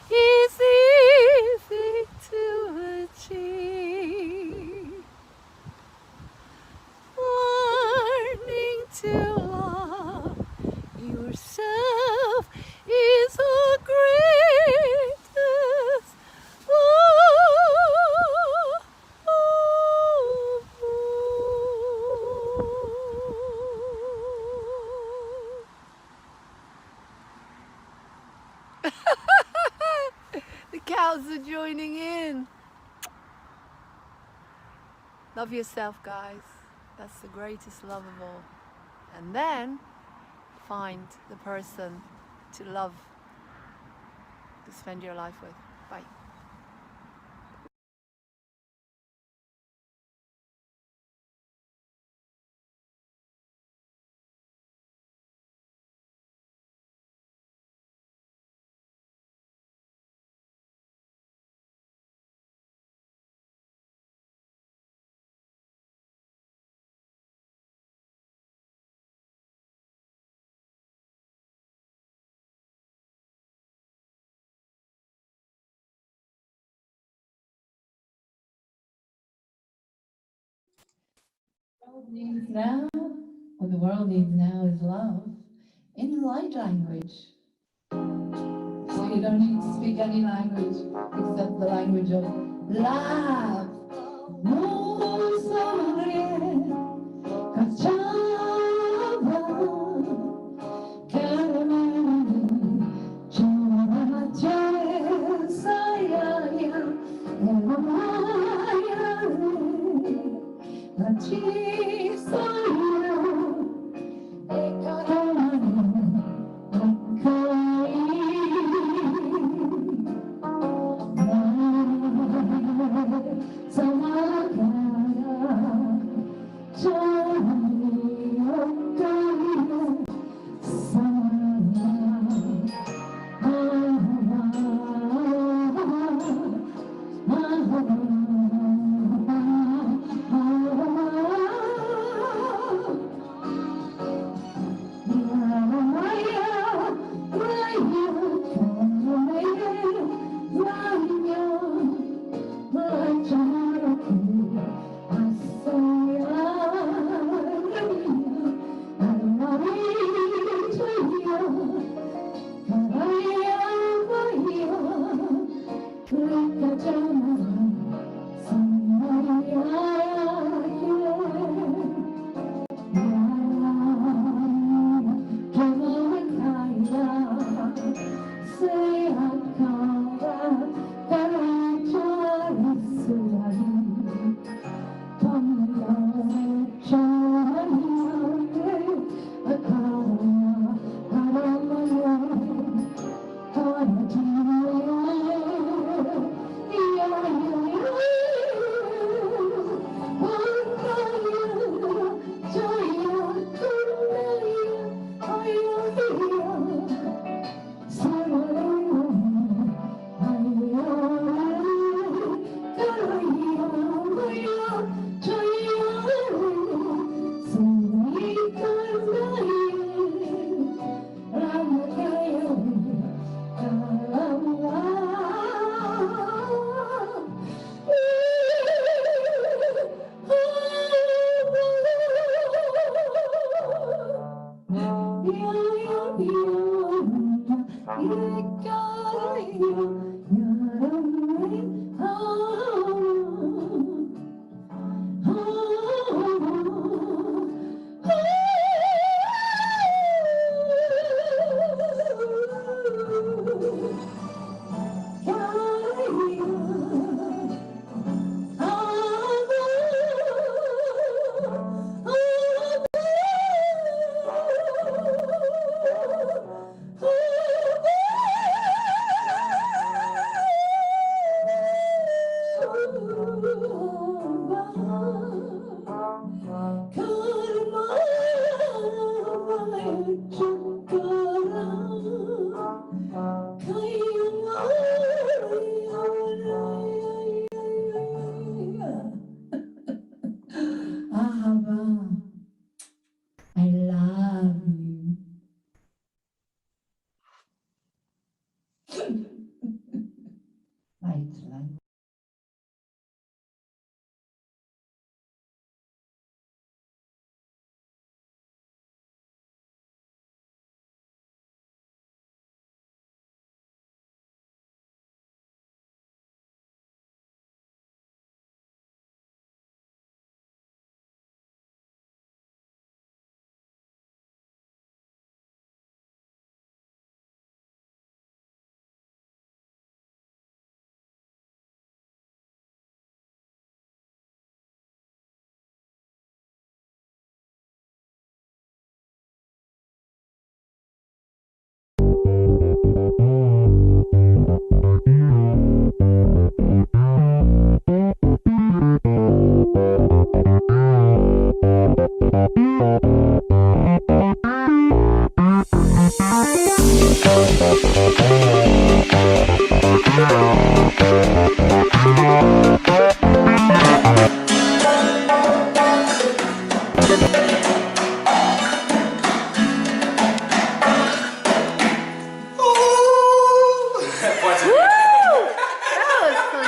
is easy to achieve. Learning to love yourself is the greatest Love yourself, guys. That's the greatest love of all. And then find the person to love, to spend your life with. Bye. Needs now, what the world needs now is love in light language. So you don't need to speak any language except the language of love. No sonríe, cachaba, caramel, chocolate, sayaya, mamaya, la chisaya,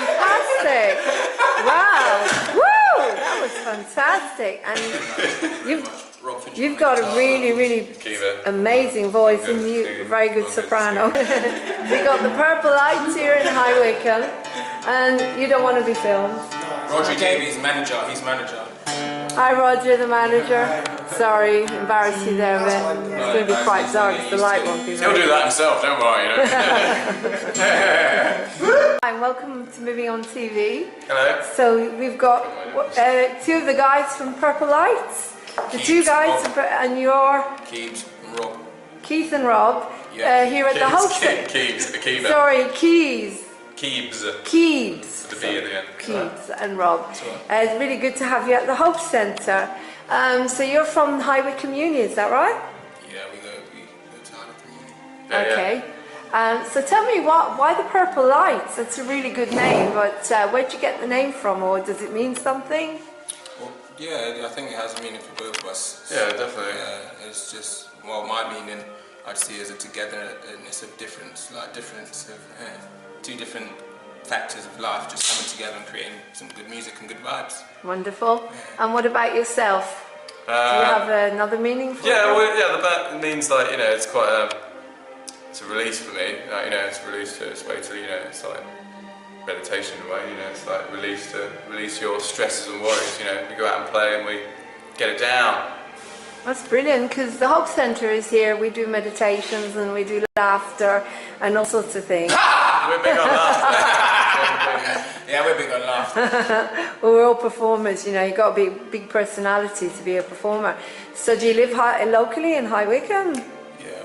Fantastic! Wow! Woo! That was fantastic, and you've got a really amazing voice, and you very good soprano. We got the Purple Lights here in High Wycombe, and you don't want to be filmed. Roger Davies, manager. He's manager. Hi, Roger, the manager. Sorry, embarrassed you there, Ben. It's going to be quite dark because the light won't be. He'll do that himself. Don't worry. Hi, welcome to Moving on TV. Hello. So we've got two of the guys from Purple Lights. The two guys, and you're Keebs and Rob. Keith and Rob here at the host. Keebs. Sorry, Keys. Keebs. Keebs. The B at the end. Keebs and Rob. It's really good to have you at the Hope Centre. So you're from High Wycombe Uni, is that right? Yeah, we go to High Wycombe Uni. Okay. So tell me, why the Purple Lights? That's a really good name, but where'd you get the name from, or does it mean something? Well, yeah, I think it has a meaning for both of us. Yeah, definitely. It's just, well, my meaning I'd see as a togetherness of difference, like difference of two different factors of life just coming together and creating some good music and good vibes. Wonderful. And what about yourself? Do you have another meaning for it? Well, the band means, like, you know, it's quite it's a release for me. Like, you know, it's a release to, it's way to, you know, it's like meditation in a way, you know, it's like release your stresses and worries, you know. We go out and play and we get it down. That's brilliant, because the Hope Centre is here. We do meditations and we do laughter and all sorts of things. We're big on laughter. Yeah, we're big on laughter. Well, we're all performers, you know. You've got to be a big personality to be a performer. So do you live locally in High Wycombe? Yeah.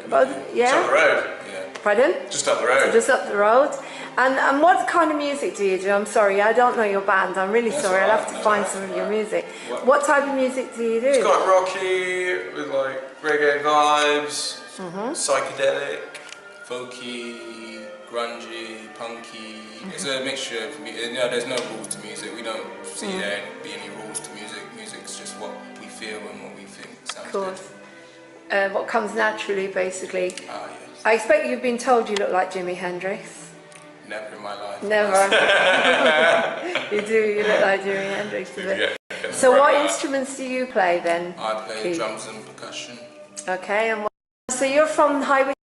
Just up the road. Yeah. Pardon? Just up the road. Just up the road. And what kind of music do you do? I'm sorry, I don't know your band. I'm really sorry. I'll have to find some of your music. What type of music do you do? It's quite rocky, with like reggae vibes, psychedelic, Folky, grungy, punky. It's a mixture of music. No, there's no rules to music. We don't see there be any rules to music. Music's just what we feel and what we think sounds good. What comes naturally, basically. Ah, yes. I expect you've been told you look like Jimi Hendrix. Never in my life. Never. You do, you look like Jimi Hendrix a bit. So what instruments do you play then? I play Keith? drums and percussion. Okay, and so you're from High Wycombe.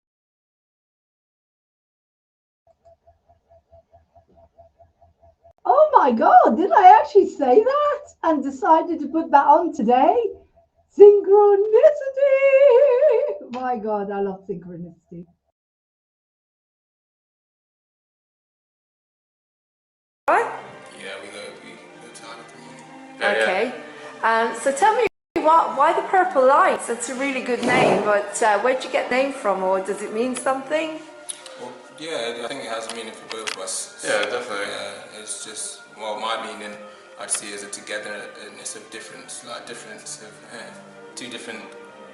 Oh my God, did I actually say that and decided to put that on today? Synchronicity! My God, I love synchronicity. Right? Yeah, we go to High Wycombe Uni. Okay. So tell me, why the Purple Lights? That's a really good name, but where'd you get the name from, or does it mean something? Well, yeah, I think it has a meaning for both of us. Yeah, definitely. It's just, well, my meaning I'd see as a togetherness of difference, like difference of two different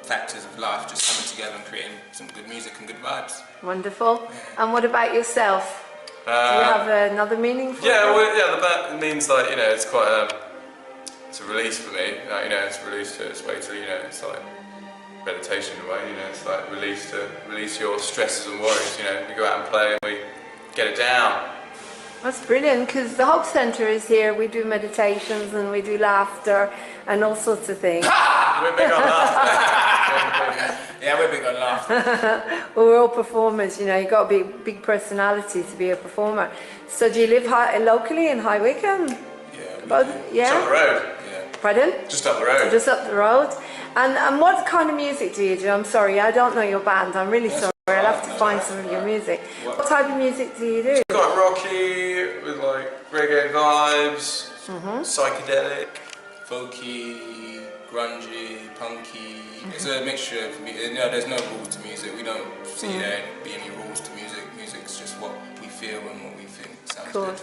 factors of life just coming together and creating some good music and good vibes. Wonderful. And what about yourself? Do you have another meaning for it? The band means, like, you know, it's quite it's a release for me. Like, you know, it's a release to, it's way to, you know, it's like meditation in a way, you know, it's like release your stresses and worries, you know. We go out and play and we get it down. That's brilliant, because the Hope Centre is here. We do meditations and we do laughter and all sorts of things. We're big on laughter. Yeah, we're big on laughter. Well, we're all performers, you know. You've got to be a big personality to be a performer. So do you live locally in High Wycombe? Yeah. Just up the road. Yeah. Pardon? Just up the road. Just up the road. And what kind of music do you do? I'm sorry, I don't know your band. I'm really sorry. I'll have to find some of your music. What type of music do you do? It's quite rocky, with like reggae vibes, psychedelic, Folky, grungy, punky. It's a mixture of music. No, there's no rules to music. We don't see there be any rules to music. Music's just what we feel and what we think sounds good.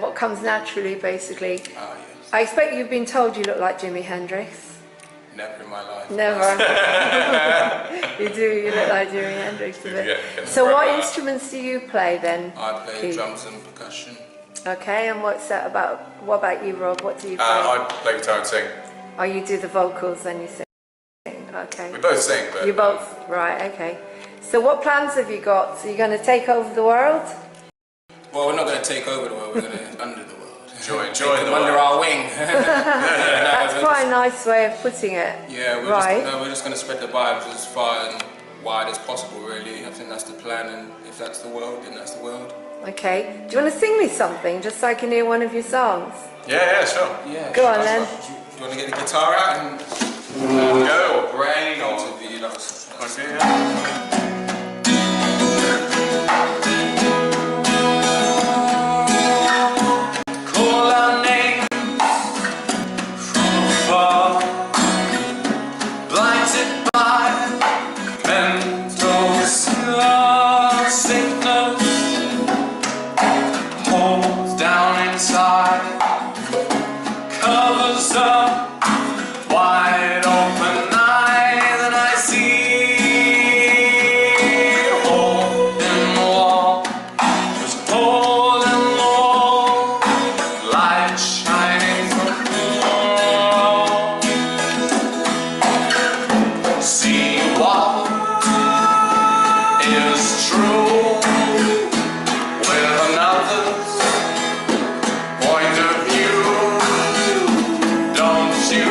What comes naturally, basically. Ah, yes. I expect you've been told you look like Jimi Hendrix. Never in my life. Never. You do, you look like Jimi Hendrix a bit. So what instruments do you play then? I play Keith? drums and percussion. Okay, and what's that about? What about you, Rob? What do you play? I play guitar and sing. Oh, you do the vocals and you sing. Okay. We both sing, but You both, right? Okay. So, what plans have you got? So, you're going to take over the world? Well, we're not going to take over the world. We're going to under the world. Join them the under world. our wing. That's quite a nice way of putting it. Yeah, we're just going to spread the vibes as far and wide as possible, really. I think that's the plan, and if that's the world, then that's the world. Okay. Do you want to sing me something, just so I can hear one of your songs? Yeah, sure. Yeah. Go on then. Do you want to get the guitar out and Go or brain or okay, okay, Call our names from afar, blinded by mental sickness, holds down inside, covers up. Wide open eyes and I see a hole in the wall. There's a hole in the wall, light shining from the wall. See what is true with another's point of view. Don't you?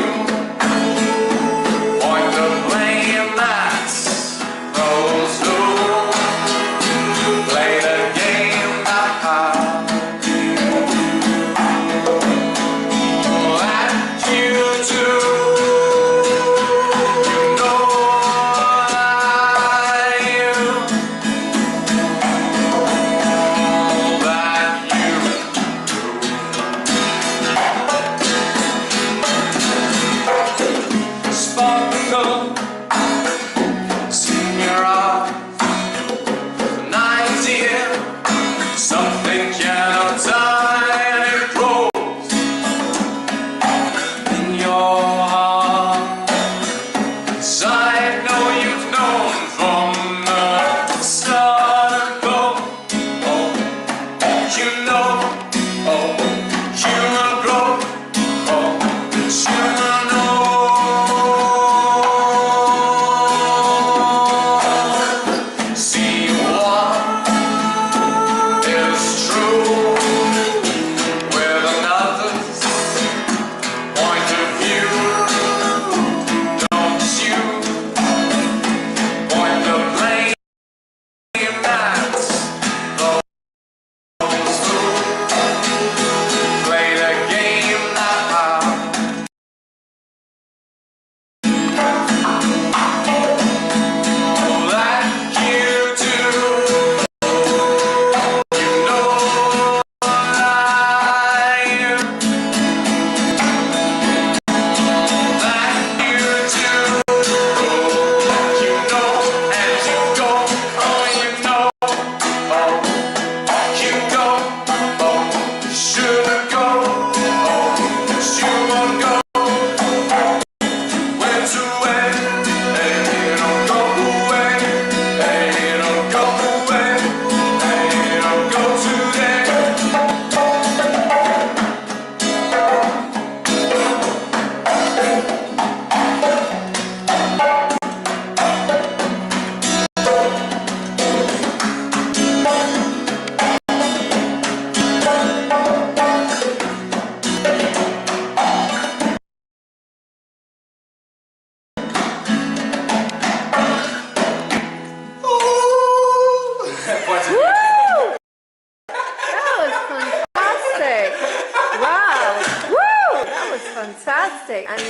fantastic. And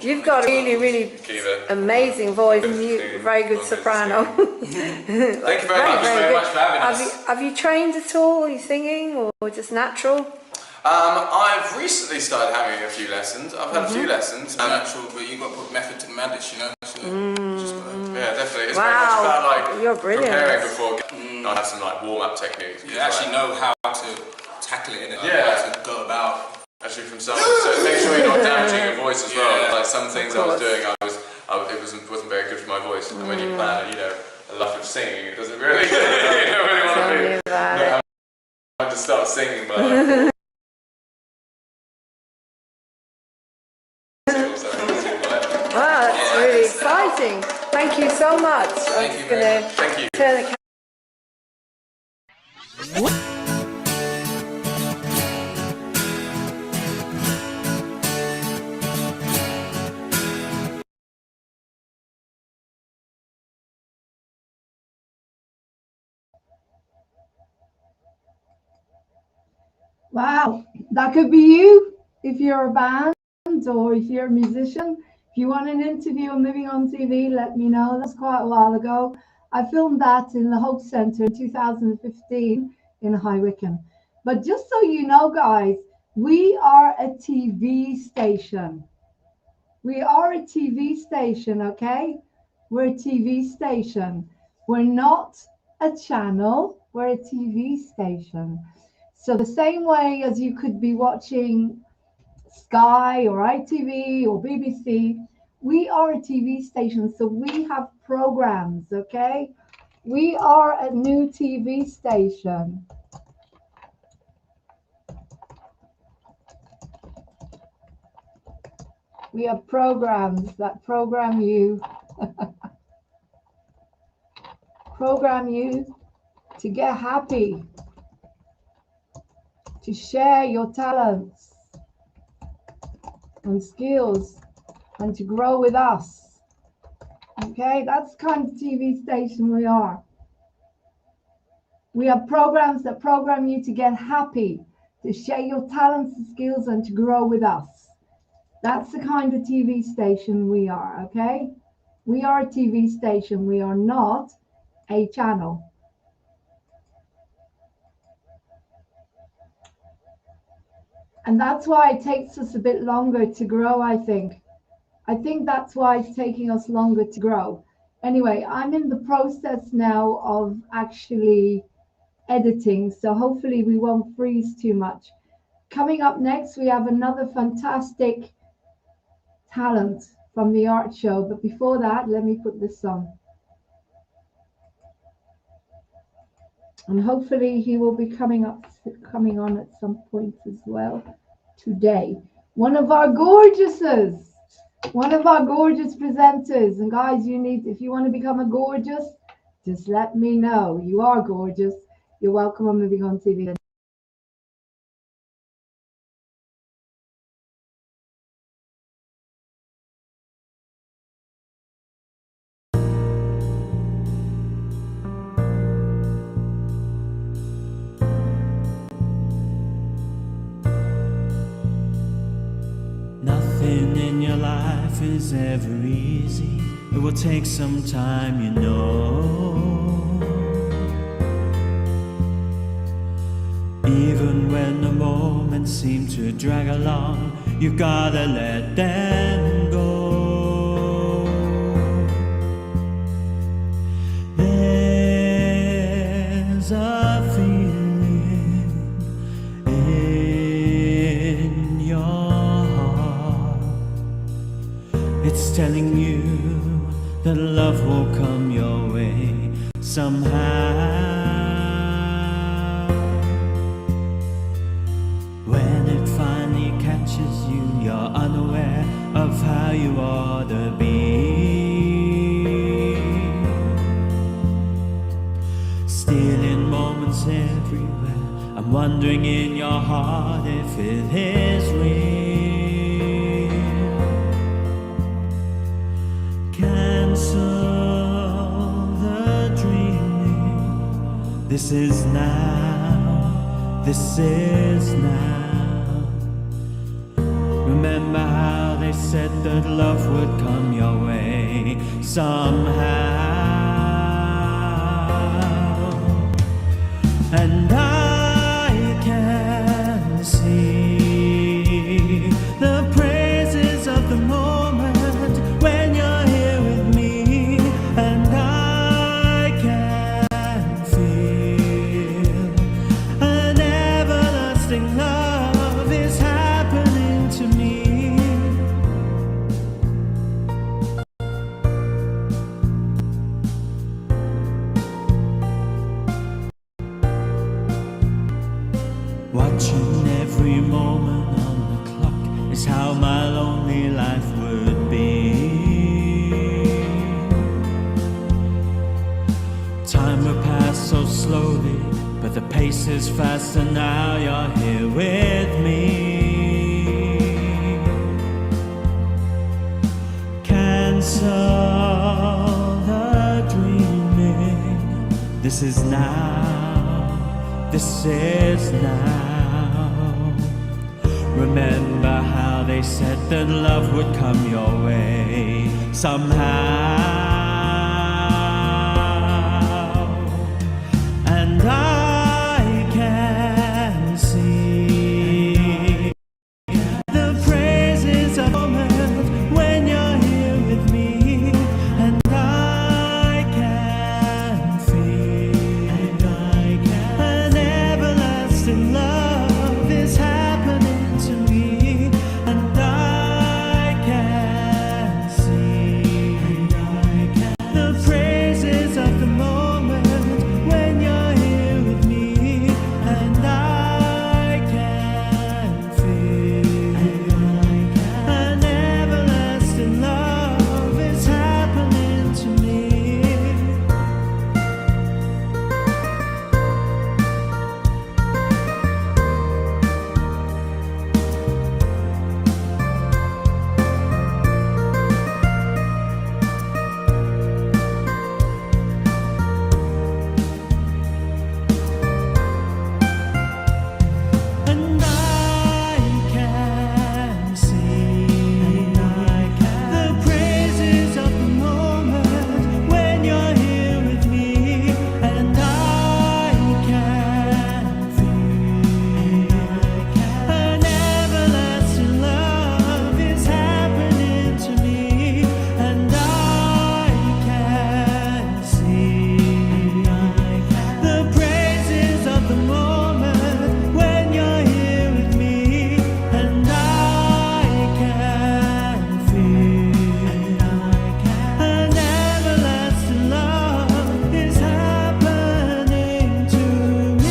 you've got a really, really amazing voice. Very good soprano. Thank you very much for having us. Have you trained at all? Are you singing or just natural? I've recently started having a few lessons. I've had a few lessons. Natural, but you've got to put method to the madness, you know. So yeah, definitely. It's wow, very much about like you're brilliant. Preparing before. I have some like warm-up techniques. You actually know how to tackle it in it. Yeah. How to go about. Actually, from some, so make sure you're not damaging your voice as well. Yeah. Like some things I was doing, it wasn't very good for my voice. And when you plan, a life of singing, it doesn't really, you don't really want to be. to start singing, but I Wow, that's really exciting. Thank you so much. Thank you very much. Thank you. Turn the Wow, that could be you if you're a band or if you're a musician. If you want an interview on Living on TV, let me know. That's quite a while ago. I filmed that in the Hope Centre in 2015 in High Wycombe. But just so you know, guys, we are a TV station. We are a TV station, okay? We're a TV station. We're not a channel, we're a TV station. So the same way as you could be watching Sky or ITV or BBC, we are a TV station. So we have programs, okay? We are a new TV station. We have programs that program you, program you to get happy, to share your talents and skills and to grow with us. Okay, that's the kind of TV station we are. We have programs that program you to get happy, to share your talents and skills and to grow with us. That's the kind of TV station we are, okay? We are a TV station. We are not a channel. And that's why it takes us a bit longer to grow, I think. I think that's why it's taking us longer to grow. Anyway, I'm in the process now of actually editing, so hopefully we won't freeze too much. Coming up next, we have another fantastic talent from the art show. But before that, let me put this on. And hopefully he will be coming on at some point as well today. One of our gorgeouses, one of our gorgeous presenters. And guys, if you want to become a gorgeous, just let me know. You are gorgeous. You're welcome on Moving On TV. Nothing in your life is ever easy. It will take some time, you know. Even when the moments seem to drag along, you gotta let them go. There's a feeling in your heart. It's telling you that love will come your way somehow. When it finally catches you, you're unaware of how you ought to be. Stealing moments everywhere. I'm wondering in your heart if it is real. Cancel the dreaming. This is now. This is now. Remember how they said that love would come your way somehow. And I can see the praises of the moment when you're here with me. And I can feel an everlasting love is happening to me. how my lonely life would be. Time will pass so slowly, but the pace is fast, and now you're here with me. Cancel the dreaming. This is now, this is now. Remember how they said that love would come your way somehow. And I can see the praises of a moment when you're here with me. And I can feel an everlasting love is happening to me. And I can see the praises of the moment when you're here with me. And I can feel an everlasting love is happening to me. And I can see the praises of the moment when you're here with me. And I can feel an everlasting love is happening to me. And I can see the praises of the moment when you're here with me. And I can feel an everlasting love is happening to me.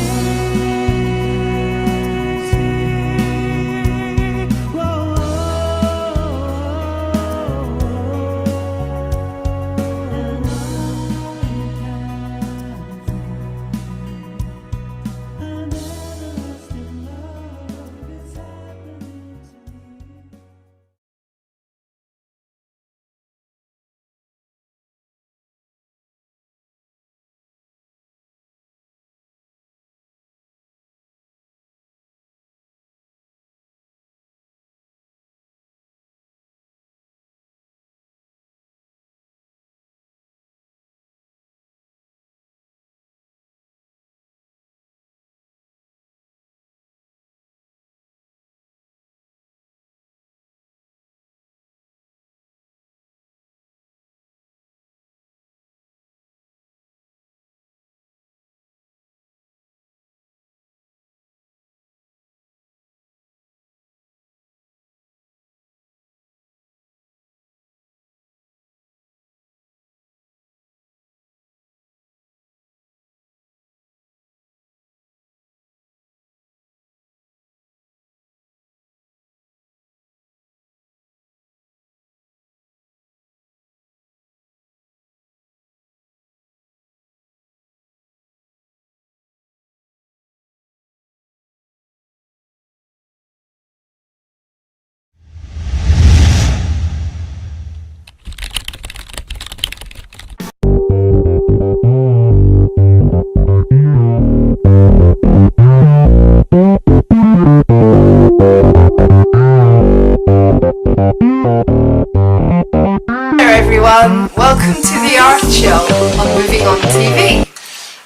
Hello everyone, welcome to the Art Show on Moving On TV.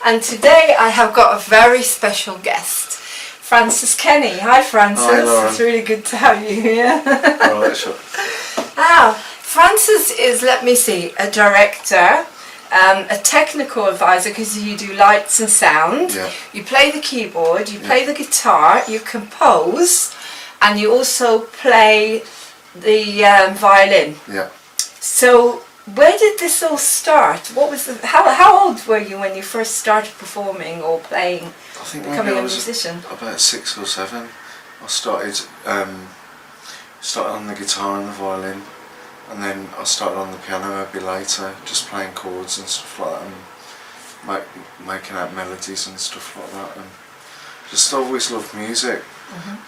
And today I have got a very special guest, Francis Kenny. Hi Francis, Hi, Lauren. it's really good to have you here. Alright, sure. Francis is, let me see, a director, a technical advisor because you do lights and sound, Yeah. you play the keyboard, you play the guitar, you compose, and you also play the violin. Yeah. So where did this all start? What was the, how old were you when you first started performing or playing, I think becoming maybe a I was musician? about 6 or 7. I started started on the guitar and the violin, and then I started on the piano a bit later, just playing chords and stuff like that, and making out melodies and stuff like that. And just always loved music.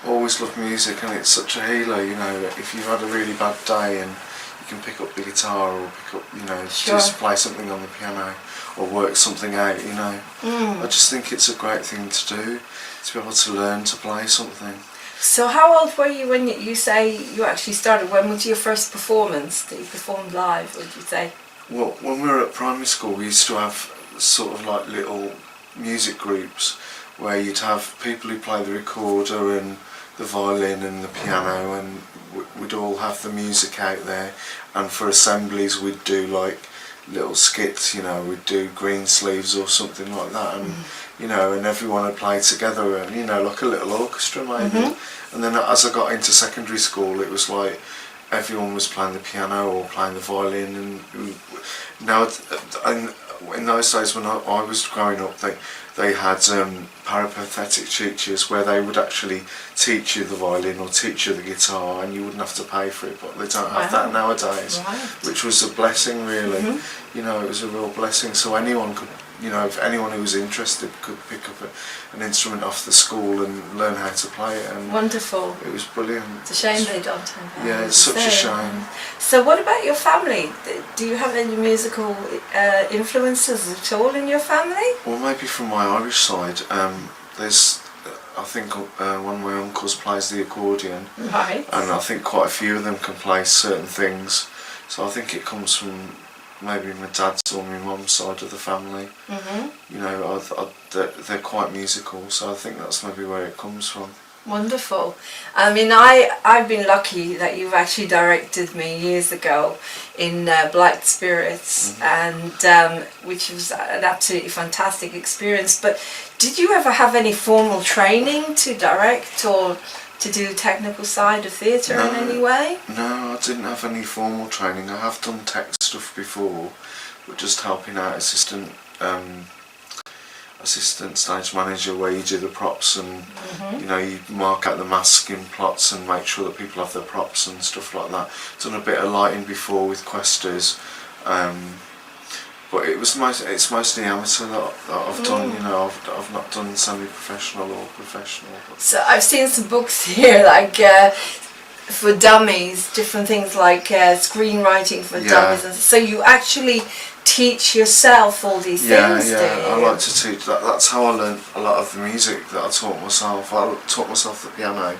Always loved music, and it's such a healer, you know. If you've had a really bad day and you can pick up the guitar or pick up, you know, just play something on the piano or work something out, you know. I just think it's a great thing to do, to be able to learn to play something. So how old were you when you say you actually started? When was your first performance that you performed live, would you say? Well, when we were at primary school, we used to have sort of like little music groups where you'd have people who play the recorder and the violin and the piano, and we'd all have the music out there, and for assemblies we'd do like little skits, you know, we'd do Green Sleeves or something like that, and you know, and everyone would play together, and you know, like a little orchestra maybe. And then as I got into secondary school, it was like everyone was playing the piano or playing the violin, and now, and in those days when I was growing up, they had peripatetic teachers where they would actually teach you the violin or teach you the guitar, and you wouldn't have to pay for it, but they don't have that nowadays, which was a blessing really. You know, it was a real blessing, so anyone could, you know, if anyone who was interested could pick up an instrument off the school and learn how to play it. And wonderful. It was brilliant. It's a shame they don't have that. Yeah, it's such a shame. So what about your family? Do you have any musical influences at all in your family? Well, maybe from my Irish side, there's, I think one of my uncles plays the accordion, Right. and I think quite a few of them can play certain things, so I think it comes from maybe my dad's or my mum's side of the family. You know, they're quite musical, so I think that's maybe where it comes from. Wonderful. I mean, I've been lucky that you've actually directed me years ago in Black Spirits, and which was an absolutely fantastic experience. But did you ever have any formal training to direct or to do technical side of theatre in any way? No, I didn't have any formal training. I have done tech stuff before, but just helping out assistant stage manager, where you do the props and you know, you mark out the masking plots and make sure that people have their props and stuff like that. Done a bit of lighting before with Questers, but it's mostly amateur that I've done. You know, I've not done semi-professional or professional. So I've seen some books here, like for dummies, different things like screenwriting for dummies. And so you actually teach yourself all these things, do you? I like to teach. That's how I learned a lot of the music that I taught myself. I taught myself the piano.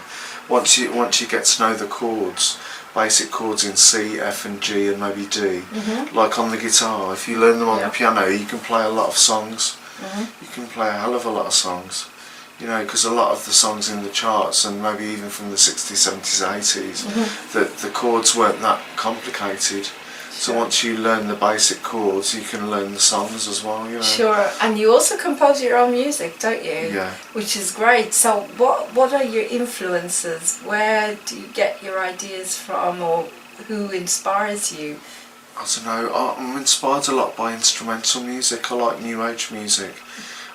Once you get to know the chords, basic chords in C, F and G and maybe D, like on the guitar, if you learn them on the piano, you can play a lot of songs. You can play a hell of a lot of songs. You know, because a lot of the songs in the charts, and maybe even from the 60s, 70s, 80s, the chords weren't that complicated. So once you learn the basic chords, you can learn the songs as well, you know. Sure, and you also compose your own music, don't you? Yeah. Which is great. So what are your influences? Where do you get your ideas from, or who inspires you? I don't know, I'm inspired a lot by instrumental music. I like New Age music,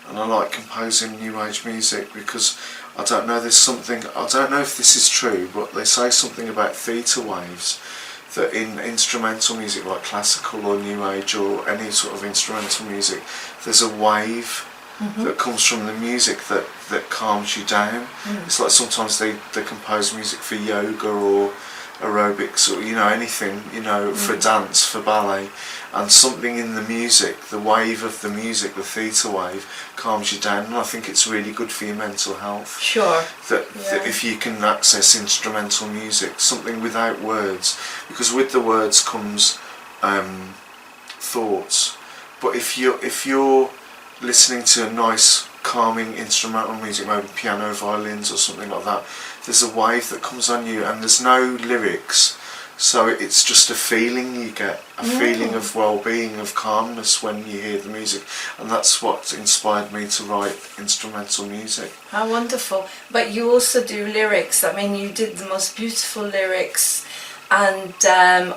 and I like composing New Age music because I don't know, there's something, I don't know if this is true, but they say something about theta waves, that in instrumental music like classical or New Age or any sort of instrumental music, there's a wave that comes from the music that calms you down. It's like sometimes they compose music for yoga or aerobics or, you know, anything, you know, for dance, for ballet, and something in the music, the wave of the music, the theta wave, calms you down, and I think it's really good for your mental health. Sure. That if you can access instrumental music, something without words, because with the words comes thoughts, but if you're listening to a nice calming instrumental music, maybe piano, violins or something like that, there's a wave that comes on you and there's no lyrics, so it's just a feeling you get, a feeling of well-being, of calmness when you hear the music, and that's what inspired me to write instrumental music. How wonderful. But you also do lyrics. I mean, you did the most beautiful lyrics, and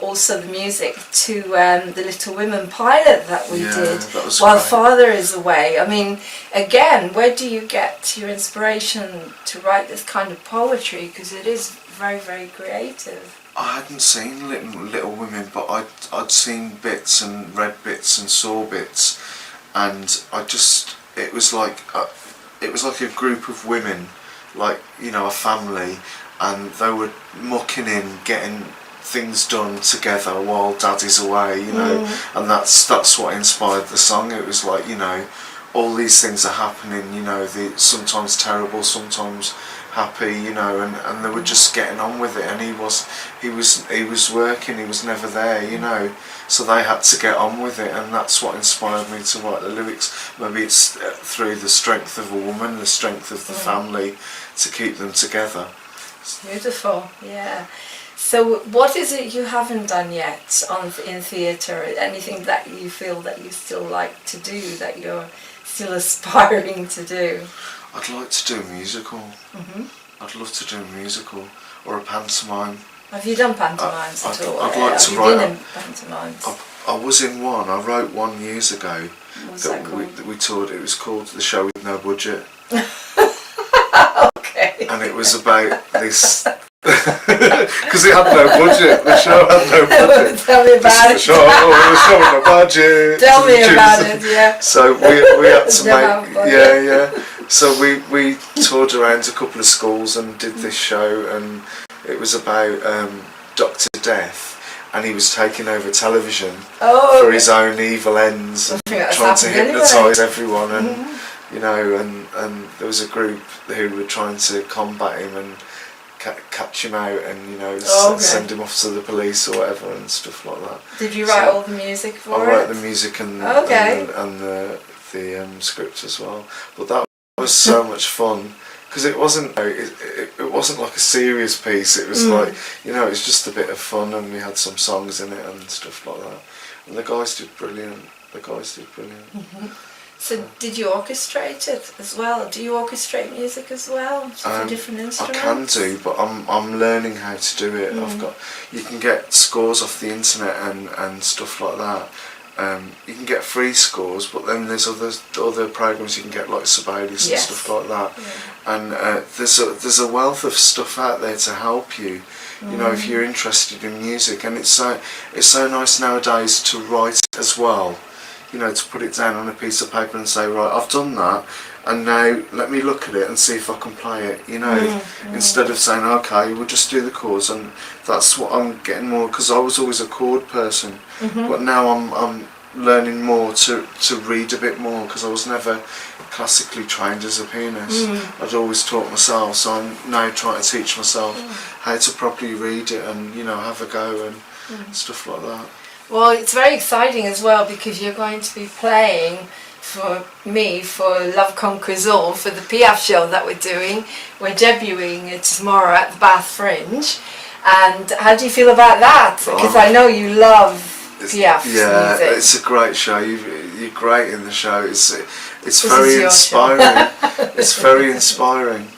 also the music to the Little Women pilot that we did while great. Father is away. I mean, again, where do you get your inspiration to write this kind of poetry? Because it is very, very creative. I hadn't seen Little Women, but I'd seen bits and read bits and saw bits, and it was like a group of women, like, you know, a family, and they were mucking in, getting things done together while Daddy's away, you know, and that's what inspired the song. It was like, you know, all these things are happening, you know, sometimes terrible, sometimes happy, you know, and they were just getting on with it, and he was working, he was never there, you know, so they had to get on with it, and that's what inspired me to write the lyrics. Maybe it's through the strength of a woman, the strength of the family, to keep them together. Beautiful, yeah. So what is it you haven't done yet in theatre? Anything that you feel that you still like to do, that you're still aspiring to do? I'd like to do a musical. I'd love to do a musical or a pantomime. Have you done pantomimes at all? I'd like to Have write. you been in pantomimes? I was in one. I wrote one years ago. What's that called? We toured. It was called The Show with No Budget. Okay. And it was about this. Because it had no budget. The show had no budget. Tell me about it. The show with no budget. Tell me about it, yeah. So we had to Don't make, have yeah. So we toured around a couple of schools and did this show, and it was about Dr. Death, and he was taking over television for his own evil ends and trying to hypnotise everyone, and you know, and there was a group who were trying to combat him and catch him out, and you know, send him off to the police or whatever and stuff like that. Did you write all the music for it? I wrote the music and the script as well. But that was so much fun, because it wasn't like a serious piece. It was like, you know, it's just a bit of fun, and we had some songs in it and stuff like that. And the guys did brilliant. So did you orchestrate it as well? Do you orchestrate music as well for different instruments? I can do, but I'm learning how to do it. You can get scores off the internet and stuff like that. You can get free scores, but then there's other programs you can get, like Sibelius and stuff like that. And there's a wealth of stuff out there to help you. You know, if you're interested in music, and it's so nice nowadays to write as well. You know, to put it down on a piece of paper and say, right, I've done that, and now let me look at it and see if I can play it, you know, instead of saying, okay, we'll just do the chords. And that's what I'm getting more, because I was always a chord person, but now I'm learning more to read a bit more, because I was never classically trained as a pianist. I'd always taught myself, so I'm now trying to teach myself how to properly read it and, you know, have a go and stuff like that. Well, it's very exciting as well, because you're going to be playing for Love Conquers All, for the Piaf show that we're doing. We're debuting it tomorrow at the Bath Fringe. And how do you feel about that? Because I know you love Piaf's music. It's a great show. You're great in the show. It's very inspiring. It's very inspiring.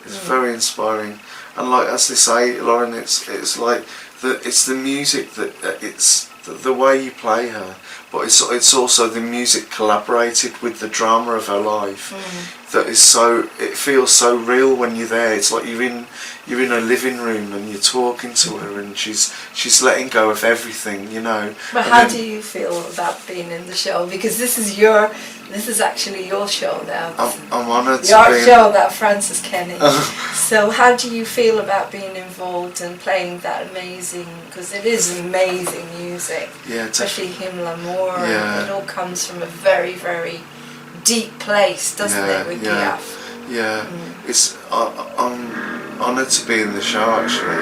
It's very inspiring. And like, as they say, Lauren, it's like it's the music that it's the way you play her, but it's also the music collaborated with the drama of her life. That is it feels so real when you're there. It's like you're in a living room and you're talking to her, and she's letting go of everything, you know. But how do you feel about being in the show? Because this is actually your show now. I'm honoured to your be show that Francis Kenny. So how do you feel about being involved and playing that amazing, because it is amazing music, especially Him L'Amour, and it all comes from a very, very deep place, doesn't it, with Piaf? I'm honoured to be in the show, actually,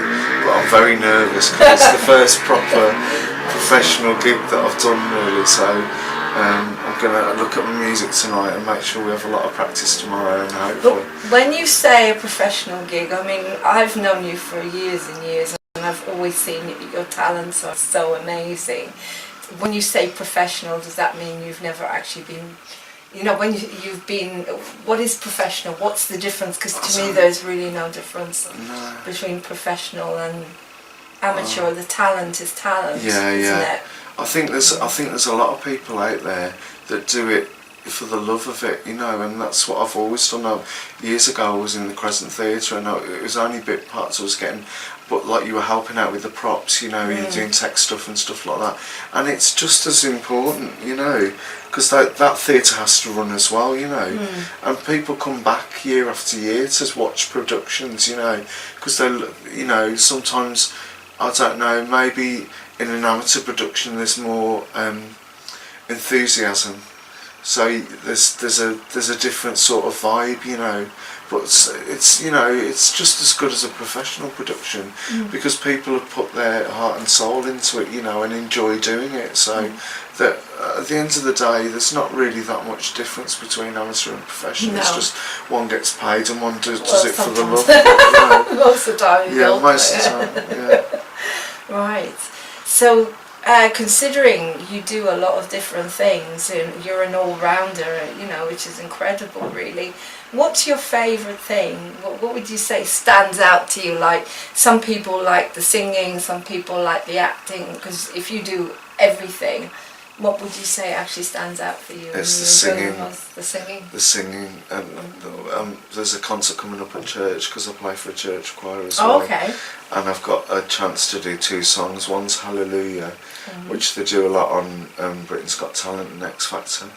but I'm very nervous because it's the first proper professional gig that I've done, really, so I'm going to look at my music tonight and make sure we have a lot of practice tomorrow, and hopefully. But when you say a professional gig, I mean, I've known you for years and years, and I've always seen your talents are so amazing. When you say professional, does that mean you've never actually been, you know, when you've been, what is professional? What's the difference? Because to me there's really no difference between professional and amateur. The talent is talent, isn't it? I think there's a lot of people out there that do it for the love of it, you know, and that's what I've always done. Years ago I was in the Crescent Theatre, and it was only bit parts I was getting, but like you were helping out with the props, you know, you're doing tech stuff and stuff like that, and it's just as important, you know, because that theatre has to run as well, you know, and people come back year after year to watch productions, you know, because they, you know, sometimes, I don't know, maybe in an amateur production there's more enthusiasm, so there's a different sort of vibe, you know, but it's you know, it's just as good as a professional production because people have put their heart and soul into it, you know, and enjoy doing it, so that at the end of the day there's not really that much difference between amateur and professional. It's just one gets paid and one does it for the love, you know. Most of the time. Yeah, most of the time, yeah. Right. So, considering you do a lot of different things and you're an all-rounder, you know, which is incredible, really. What's your favourite thing? What would you say stands out to you? Like, some people like the singing, some people like the acting. Because if you do everything, what would you say actually stands out for you? It's the singing. The singing. The singing, and there's a concert coming up at church because I play for a church choir as well. Oh, okay. And I've got a chance to do 2 songs. One's Hallelujah, which they do a lot on Britain's Got Talent and X Factor.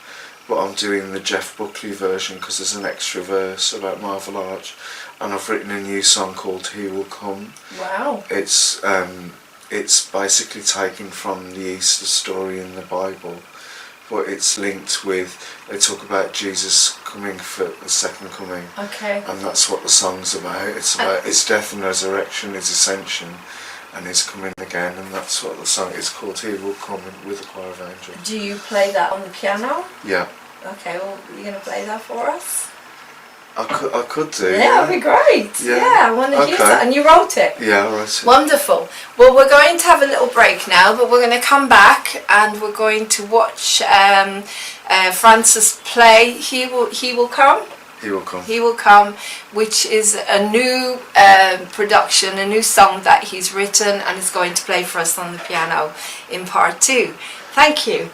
But I'm doing the Jeff Buckley version because there's an extra verse about Marvel Arch, and I've written a new song called He Will Come. Wow. It's basically taken from the Easter story in the Bible, but it's linked with, they talk about Jesus coming for the second coming. Okay. And that's what the song's about. It's about his death and resurrection, his ascension, and his coming again, and that's what the song is called, He Will Come, with a choir of angels. Do you play that on the piano? Yeah. Okay, well, you're going to play that for us? I could do. Yeah, that'd be great. Yeah, I want to hear that. And you wrote it? Yeah, I wrote it. Wonderful. Well, we're going to have a little break now, but we're going to come back and we're going to watch Francis play He Will Come. He Will Come. He Will Come, which is a new production, a new song that he's written and is going to play for us on the piano in part 2. Thank you.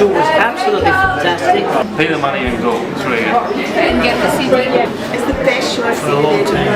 show was absolutely fantastic. Pay the money and go. It's really good. And get the CD. It's the best show I've For a long seen.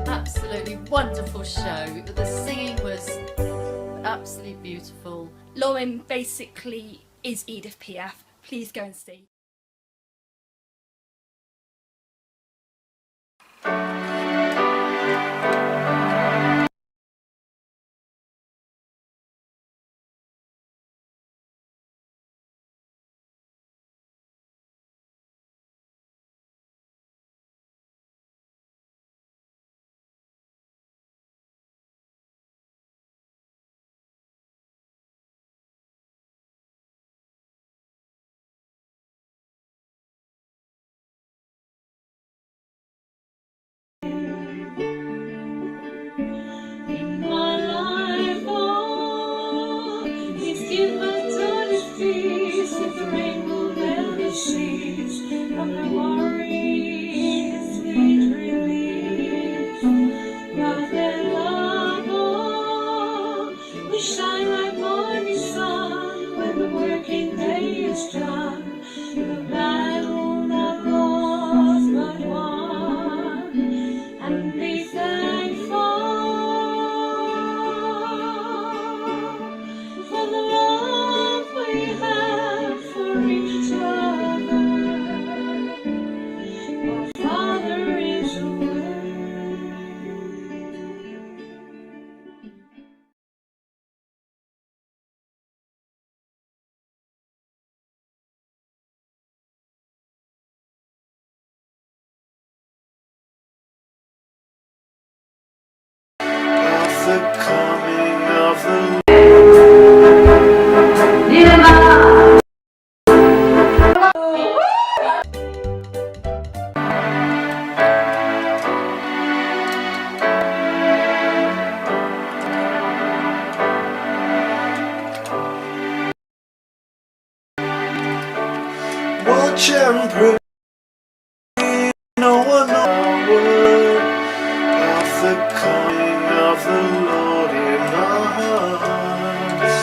Absolutely wonderful show. The singing was absolutely beautiful. Lauren basically is Edith Piaf. Please go and see. From the worries, sweet relief, rather coming of the watch and pray. No one knows of the coming of the Lord in our hearts.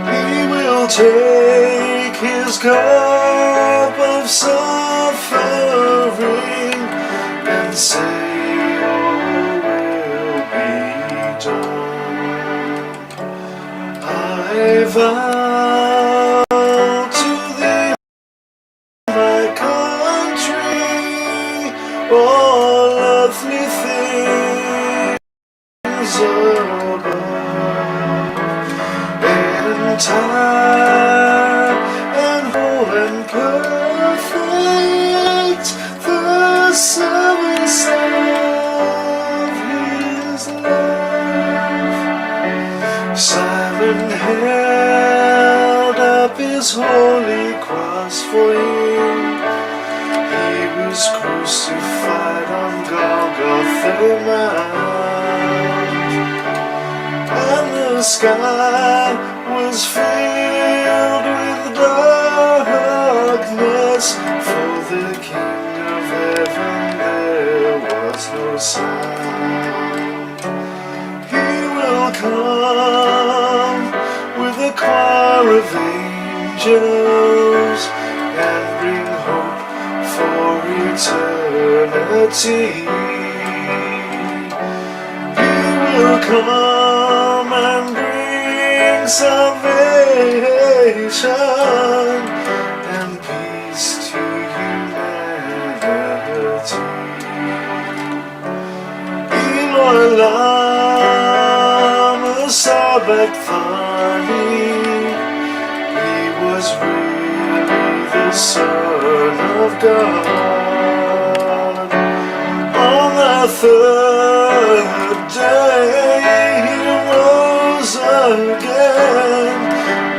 He will take his cup of suffering and say, "Your will be done." I vow to thee, my country, all earthly things above, entire and whole and perfect, the service of his love. Simon held up his holy cross for you. He was crucified on Golgotha Mount, and the sky was filled with darkness. For the King of heaven there was no sound. He will come with a choir of angels and bring hope for eternity. He will come and bring salvation and peace to humanity. Eloi lama sabachthani. He was really the Son of God. On the third day he rose again,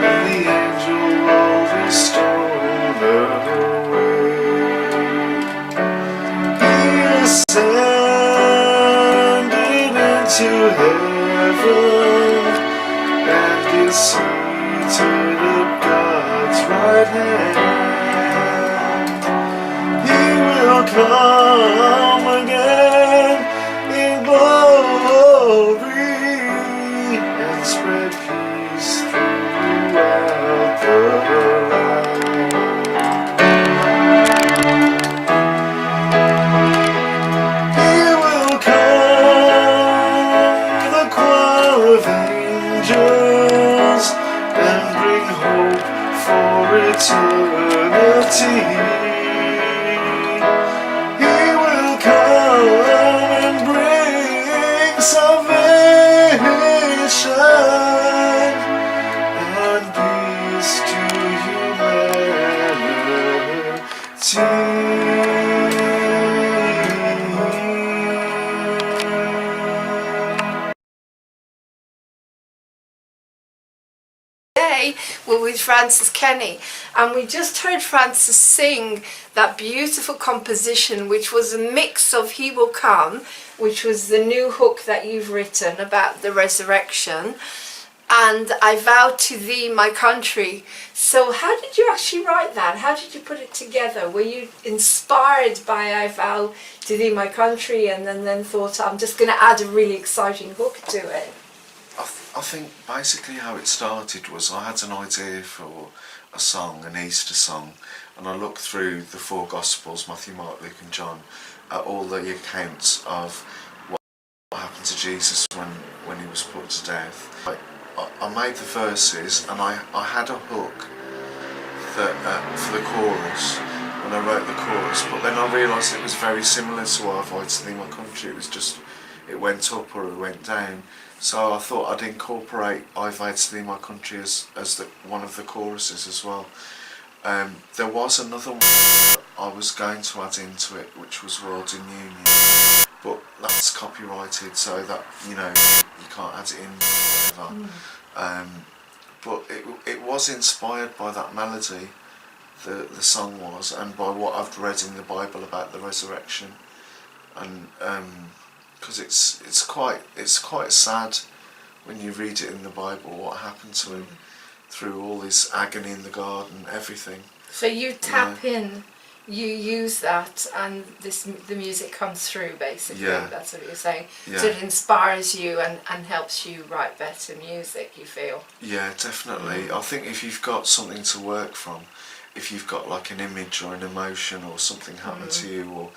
and the angel rolled his stone away. He ascended into heaven and is seated at God's right hand. He will come again in glory and spread peace throughout the land. He will come with a choir of angels and bring hope for eternity. He will come and bring salvation and peace to humanity. Today we're with Francis Kenny, and we just heard Francis sing that beautiful composition, which was a mix of He Will Come, which was the new hook that you've written about the resurrection, and I Vow to Thee, My Country. So how did you actually write that? How did you put it together? Were you inspired by I Vow to Thee, My Country, and then thought, I'm just going to add a really exciting hook to it? I think basically how it started was I had an idea for a song, an Easter song, and I looked through the four Gospels, Matthew, Mark, Luke and John, at all the accounts of what happened to Jesus when he was put to death. I made the verses and I had a hook that, for the chorus when I wrote the chorus, but then I realised it was very similar to I Vow to Thee, My Country. It was just, it went up or it went down. So I thought I'd incorporate I Vow to Thee, My Country as one of the choruses as well. There was another one I was going to add into it, which was World in Union. But that's copyrighted, so that you can't add it in, whatever. But it was inspired by that melody. The song was, and by what I've read in the Bible about the resurrection, and because it's quite sad when you read it in the Bible what happened to him through all this agony in the garden, everything. So you tap in, you use that, and the music comes through basically. Yeah. That's what you're saying. Yeah. So it inspires you and helps you write better music, you feel. Yeah, definitely. I think if you've got something to work from, if you've got like an image or an emotion or something happened to you, or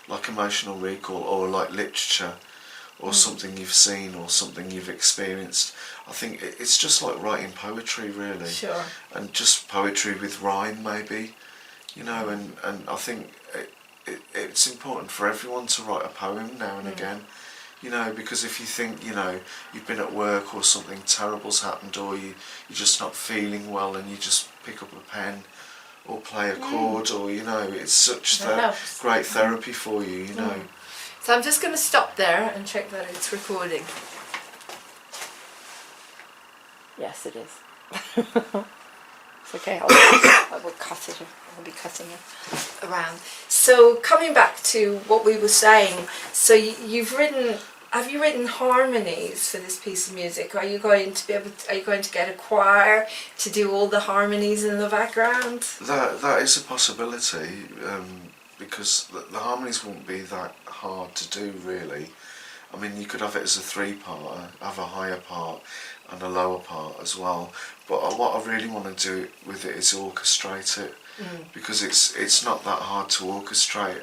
like emotional recall, or like literature, or something you've seen or something you've experienced, I think it's just like writing poetry, really. Sure. And just poetry with rhyme, maybe, and I think it's important for everyone to write a poem now and again, because if you think, you've been at work or something terrible's happened, or you're just not feeling well, and you just pick up a pen or play a chord, or it's such great therapy for you, So I'm just going to stop there and check that it's recording. Yes, it is. It's okay. I will cut it. I'll be cutting it around. So coming back to what we were saying, so have you written harmonies for this piece of music? Are you going to get a choir to do all the harmonies in the background? That is a possibility, because the harmonies won't be that hard to do, really. I mean, you could have it as a 3-parter, have a higher part and a lower part as well. But what I really want to do with it is orchestrate it, because it's not that hard to orchestrate.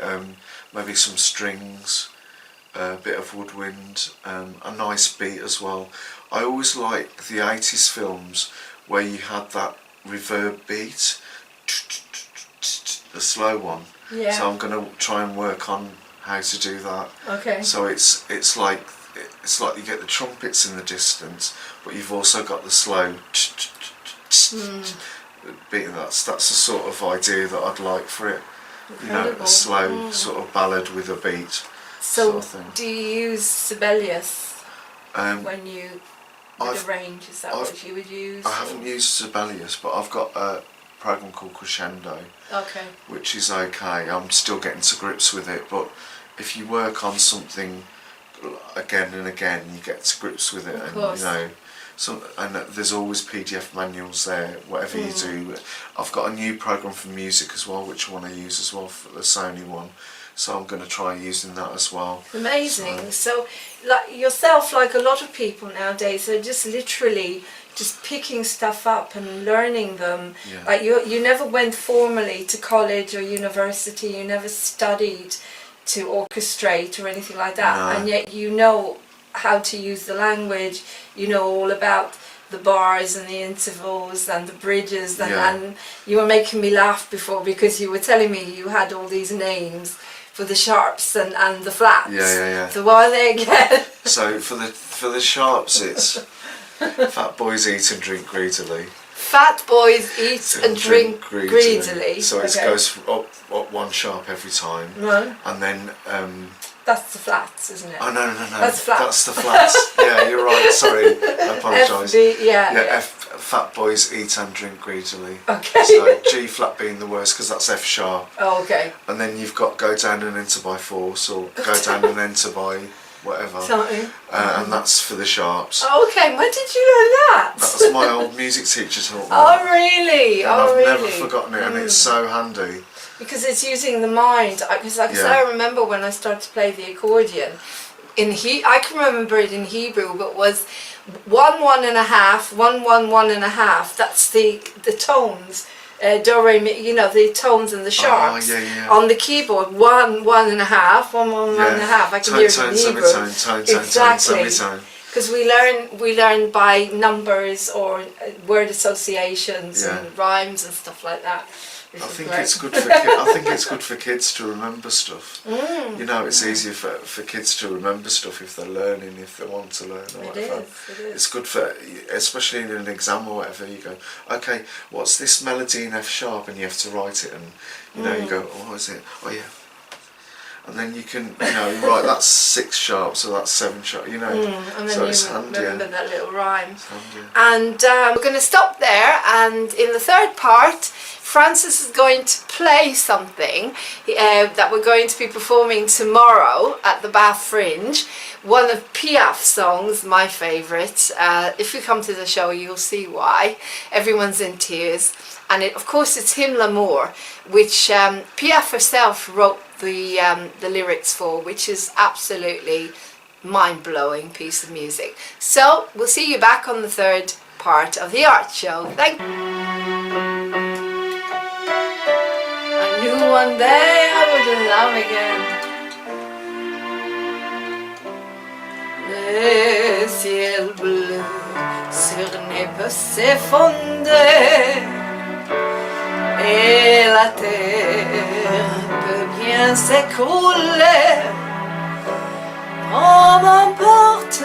Maybe some strings, a bit of woodwind, a nice beat as well. I always liked the 80s films where you had that reverb beat, the slow one. Yeah. So I'm going to try and work on how to do that. Okay. So it's like you get the trumpets in the distance, but you've also got the slow beating. That's the sort of idea that I'd like for it. Incredible. A slow sort of ballad with a beat. So sort of thing. do you use Sibelius when you arrange? Is that what you would use? I haven't used Sibelius, but I've got a program called Crescendo, which is okay. I'm still getting to grips with it, but if you work on something again and again, you get to grips with it. Of and course. and there's always PDF manuals there, whatever you do. I've got a new program for music as well, which I want to use as well, for the Sony one, so I'm going to try using that as well. Amazing. So like yourself, like a lot of people nowadays, are just literally just picking stuff up and learning them. Yeah. Like you never went formally to college or university, you never studied to orchestrate or anything like that, No. and yet you know how to use the language, you know all about the bars and the intervals and the bridges, and you were making me laugh before because you were telling me you had all these names for the sharps and the flats. Yeah. So what are they again? So for the sharps, it's fat boys eat and drink greedily. Fat boys eat and drink greedily. So it goes up one sharp every time. Right. And then that's the flats, isn't it? Oh no. That's flats. That's the flats. Yeah, you're right. Sorry, I apologise. Fat boys eat and drink greedily. Okay. So G flat being the worst because that's F sharp. Oh, okay. And then you've got go down and enter by force, or go down and enter by whatever. Something. And that's for the sharps. Oh, okay. When did you learn that? That was my old music teacher taught me. Oh, really? And I've never forgotten it, and it's so handy. Because it's using the mind. Because I remember when I started to play the accordion, I can remember it in Hebrew, but was 1 1 1/2, 1 1 1 1/2. That's the tones. Do re mi, the tones and the sharps on the keyboard. 1 1 1/2, 1 1 1 1/2. I can hear it in Hebrew. Exactly. Because we learn by numbers or word associations and rhymes and stuff like that. I think it's good for I think it's good for kids to remember stuff. It's easier for kids to remember stuff if they're learning, if they want to learn or whatever. It is. It's good for, especially in an exam or whatever, you go, okay, what's this melody in F sharp, and you have to write it, and you go, oh, what is it? Oh yeah. and then you can, you know, right, that's 6 sharp, so that's 7 sharp, you know. And then So you it's handy. remember that little rhyme. Handy. And we're going to stop there, and in the third part Francis is going to play something that we're going to be performing tomorrow at the Bath Fringe. One of Piaf's songs, my favourite. If you come to the show you'll see why. Everyone's in tears. And of course it's Hymn L'Amour, which Piaf herself wrote the lyrics for, which is absolutely mind-blowing piece of music. So we'll see you back on the third part of the art show. Thank you. I knew one day I would love again. Le ciel bleu sur ne peut s'effondrer, et la terre peut bien s'écrouler. Oh, m'emporte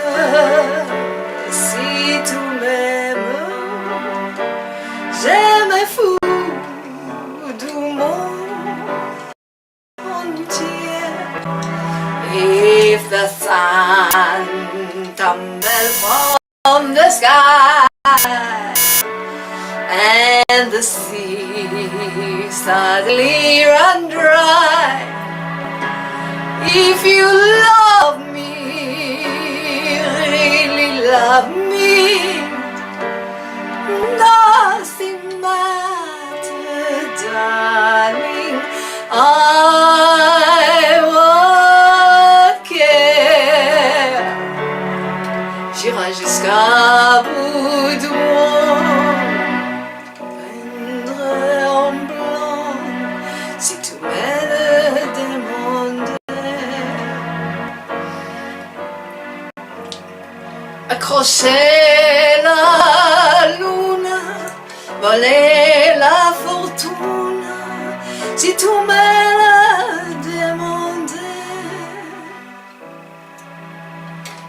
si tu m'aimes, j'aime fou du monde entier. If the sun tumbles from the sky and the sea suddenly run dry, if you love me, really love me, nothing matters, darling. I won't care. J'irai jusqu'à bout du monde, peindre en blanc, si tu me le demandes. Accrocher la lune, voler la fortune, si tu me le demandais.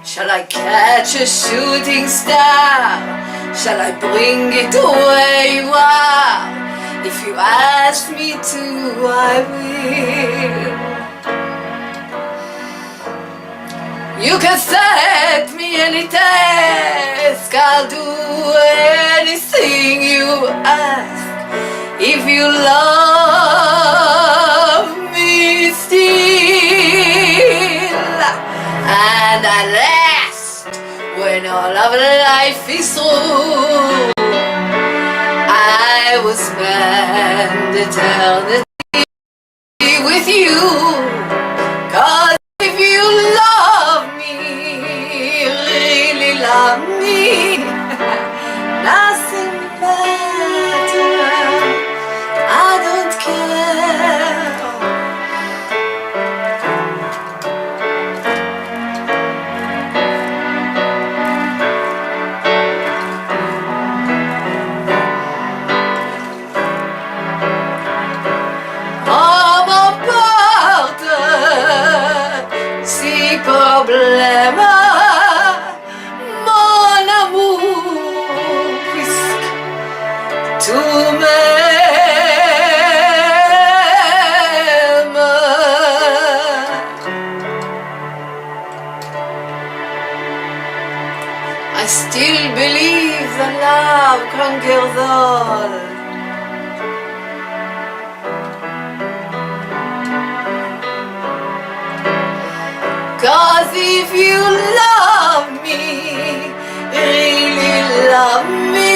Shall I catch a shooting star? Shall I bring it where you are? If you ask me to, I will. You can set me any task, I'll do anything you ask. If you love me still, and at last, when all of life is through, I will spend eternity with you. 'Cause if you love me, really love me, nothing matters, I don't care. Oh, m'emporte si problème, mon amour, puisque tu m'aimes. I still believe that love conquers all. Cause if you love me, really love me,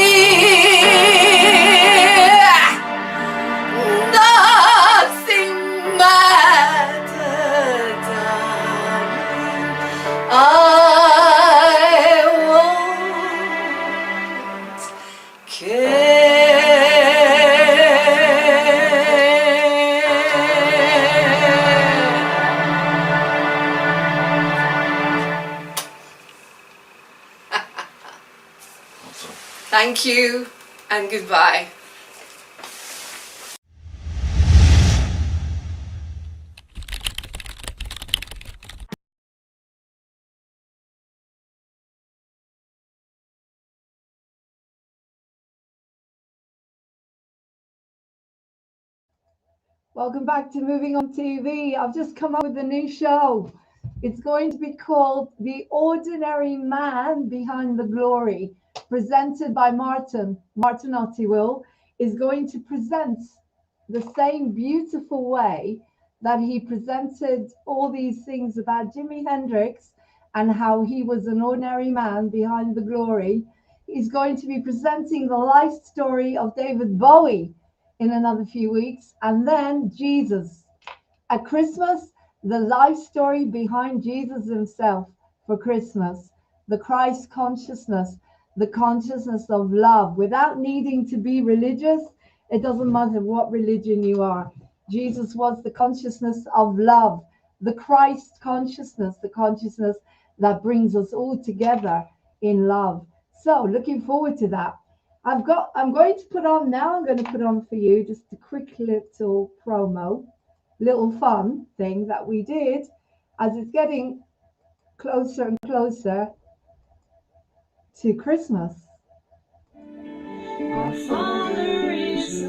nothing matters, darling. I won't care. Thank you and goodbye. Welcome back to Moving on TV. I've just come up with a new show. It's going to be called The Ordinary Man Behind the Glory, presented by Martin. Martin Ottiwill is going to present the same beautiful way that he presented all these things about Jimi Hendrix and how he was an ordinary man behind the glory. He's going to be presenting the life story of David Bowie in another few weeks, and then Jesus. At Christmas, the life story behind Jesus himself for Christmas, the Christ consciousness, the consciousness of love without needing to be religious. It doesn't matter what religion you are. Jesus was the consciousness of love, the Christ consciousness, the consciousness that brings us all together in love. So looking forward to that. I'm going to put on now, I'm going to put on for you just a quick little promo, little fun thing that we did as it's getting closer and closer to Christmas. Our Father is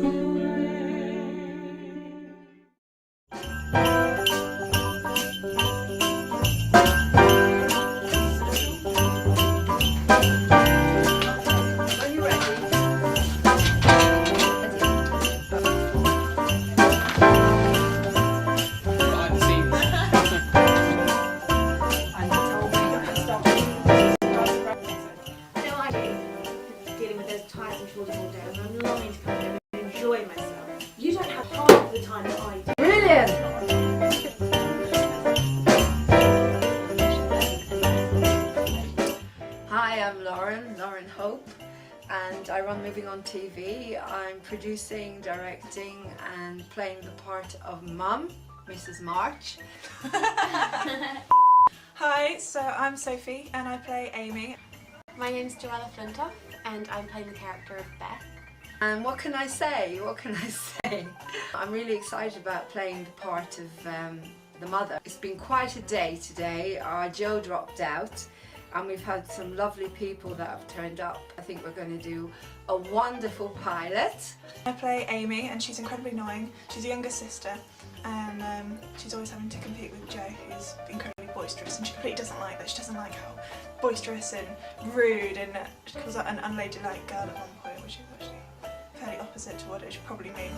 Hi, I'm Lauren Hope, and I run Moving on TV. I'm producing, directing and playing the part of Mum, Mrs. March. Hi, so I'm Sophie and I play Amy. My name's Joella Flintoff and I'm playing the character of Beth. And what can I say? What can I say? I'm really excited about playing the part of the mother. It's been quite a day today. Our Joe dropped out and we've had some lovely people that have turned up. I think we're going to do a wonderful pilot. I play Amy and she's incredibly annoying. She's a younger sister and she's always having to compete with Joe, who's incredibly boisterous, and she completely doesn't like that. She doesn't like how boisterous and rude, and she calls her an unladylike girl at one point, which is actually fairly opposite to what it should probably mean.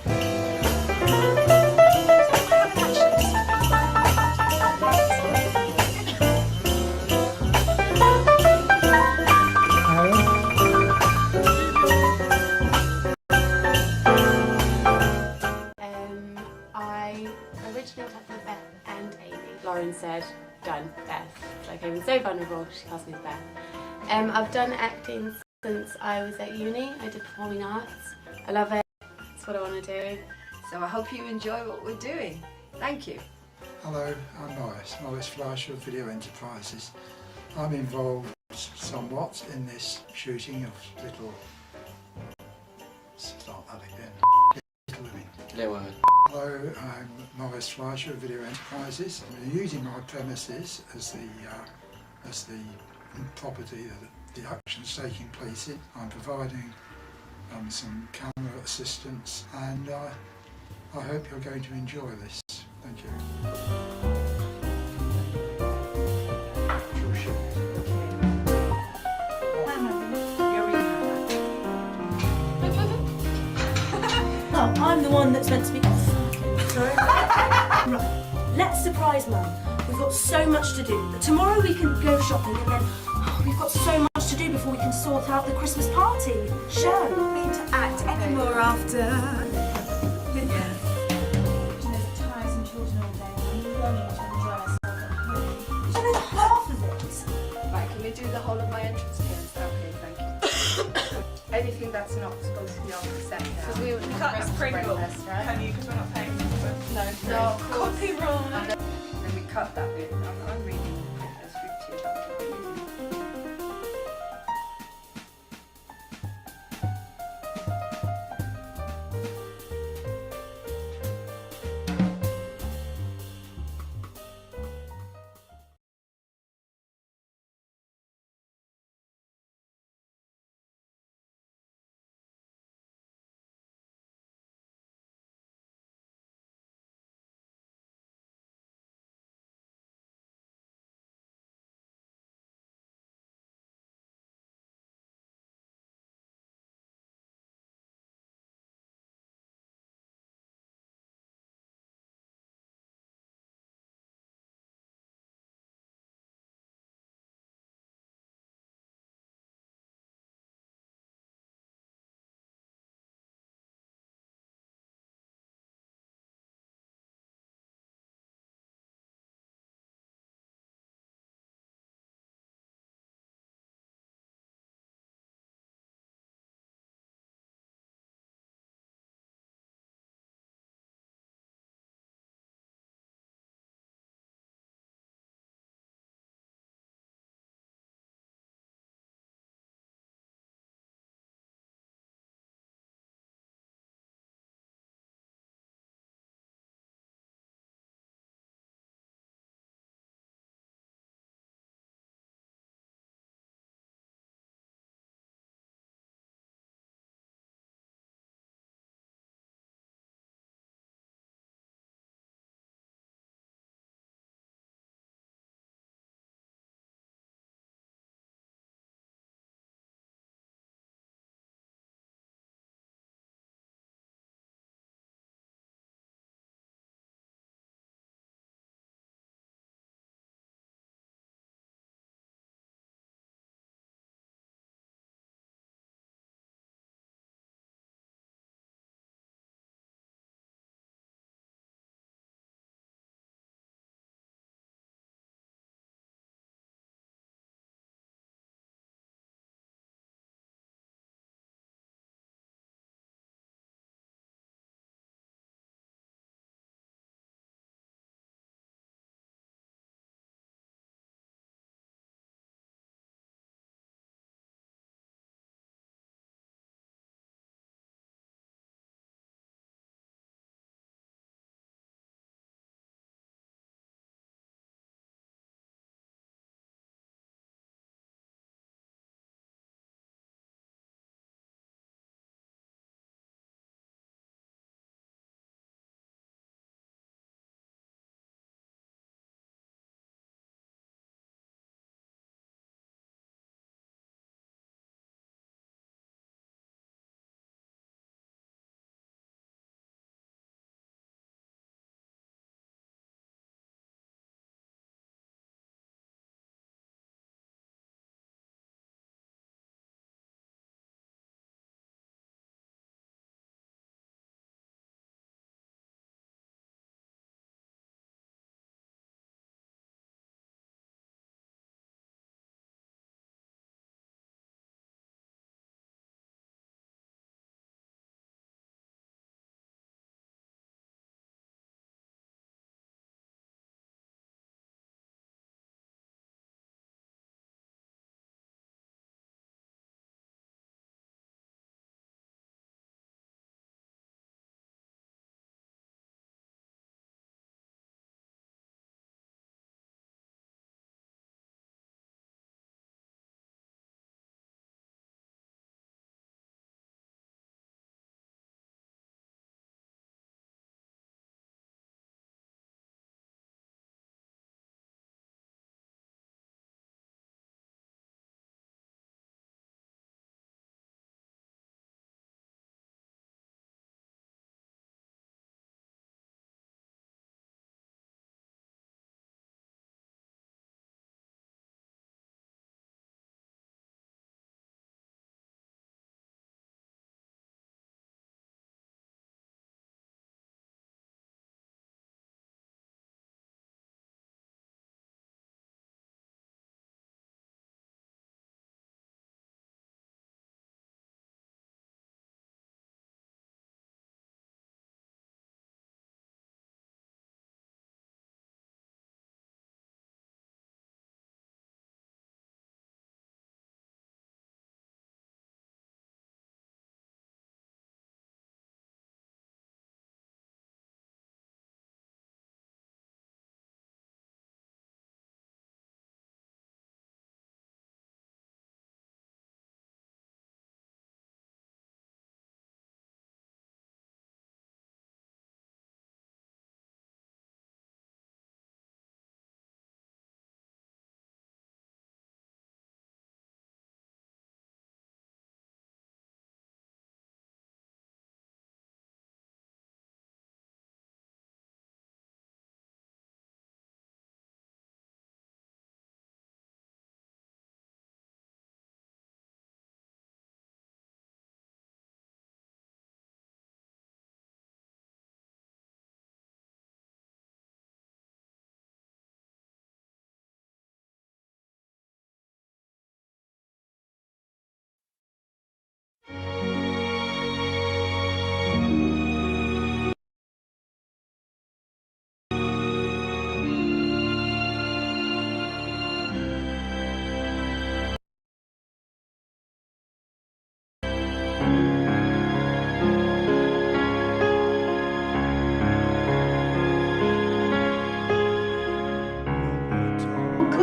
I originally went with Beth and Amy. Lauren said, done, Beth. So I came in so vulnerable, she cast me as Beth. I've done acting since I was at uni. I did performing arts. I love it. It's what I want to do. So I hope you enjoy what we're doing. Thank you. Hello, I'm Morris Fleischer of Video Enterprises. I'm involved somewhat in this shooting of Little... Start that again. Little Women. Little Women. Hello, I'm Morris Fleischer of Video Enterprises. I'm using my premises as the property that the action's taking place in. I'm providing some camera assistance, and I hope you're going to enjoy this. Thank you. No, I'm the one that's meant to be... Sorry? Right, let's surprise Mum. We've got so much to do. But tomorrow we can go shopping and then we've got so much to do before we can sort out the Christmas party show. We need to act anymore after. Yes. There's tiresome children all day and we're learning to enjoy ourselves at home. You know half of it. Right, can we do the whole of my entrance again? Okay, thank you. Anything that's not supposed to be on the set now. Because we can't have Pringle, right? Can you? Because we're not paying for it. No, copyright. Then we cut that bit. I'm reading.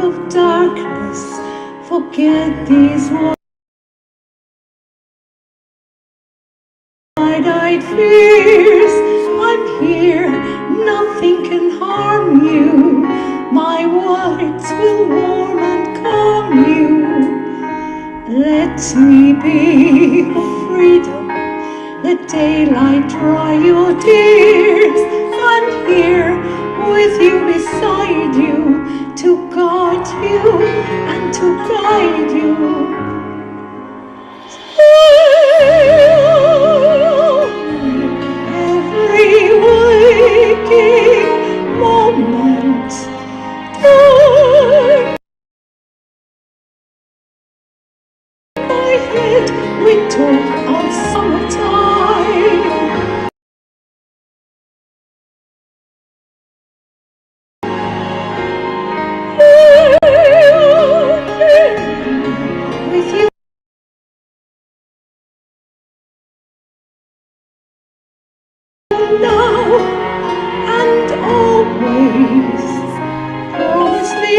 of darkness, forget these wide-eyed fears. I'm here, nothing can harm you. My words will warm and calm you. Let me be freedom. Let daylight dry your tears. I'm here with you, beside you, to guard you and to guide you. Every waking moment, turn my head, we talk of summertime. With you now and always, promise me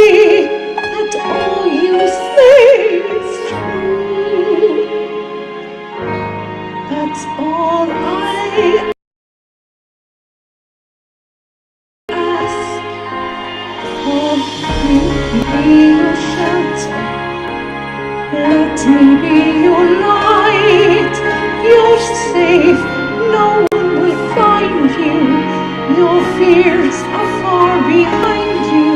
that all you say is true. That's all I ask of you. Be your shelter, let me be your light. You're safe, no one will find you. Your fears are far behind you.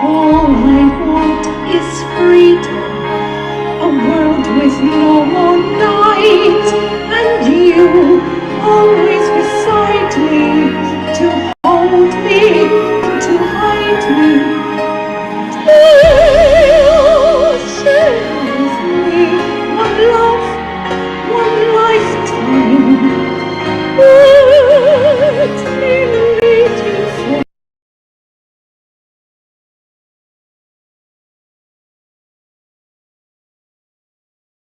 All I want is freedom, a world with no more night, and you always beside me, to hold me, to hide me. Share with me one love, one lifetime. Let me lead you for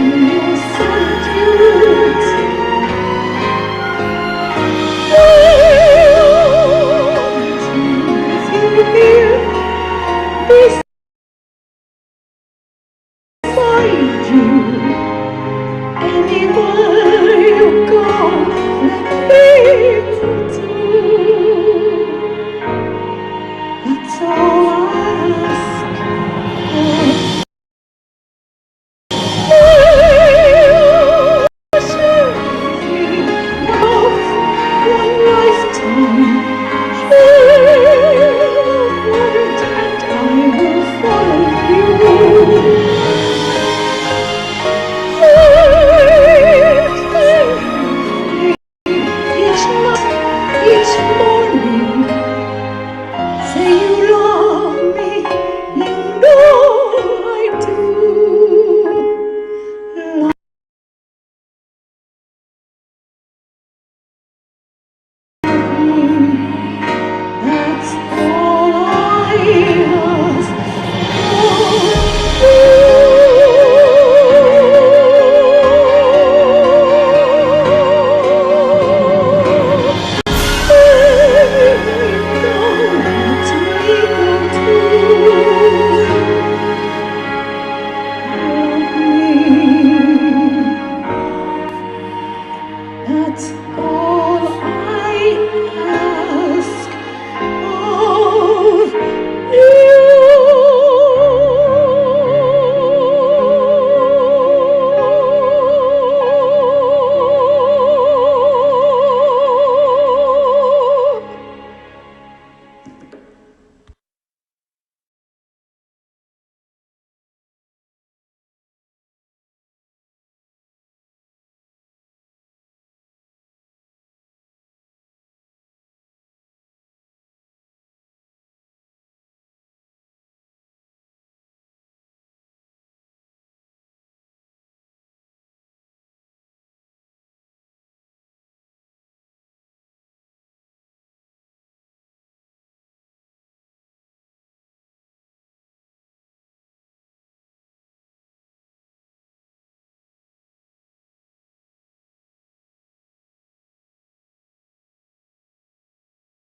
your solitude. With you here, beside you, anywhere you go, let me too. That's all I ask one lifetime. And I will follow you. Each night, each morning, say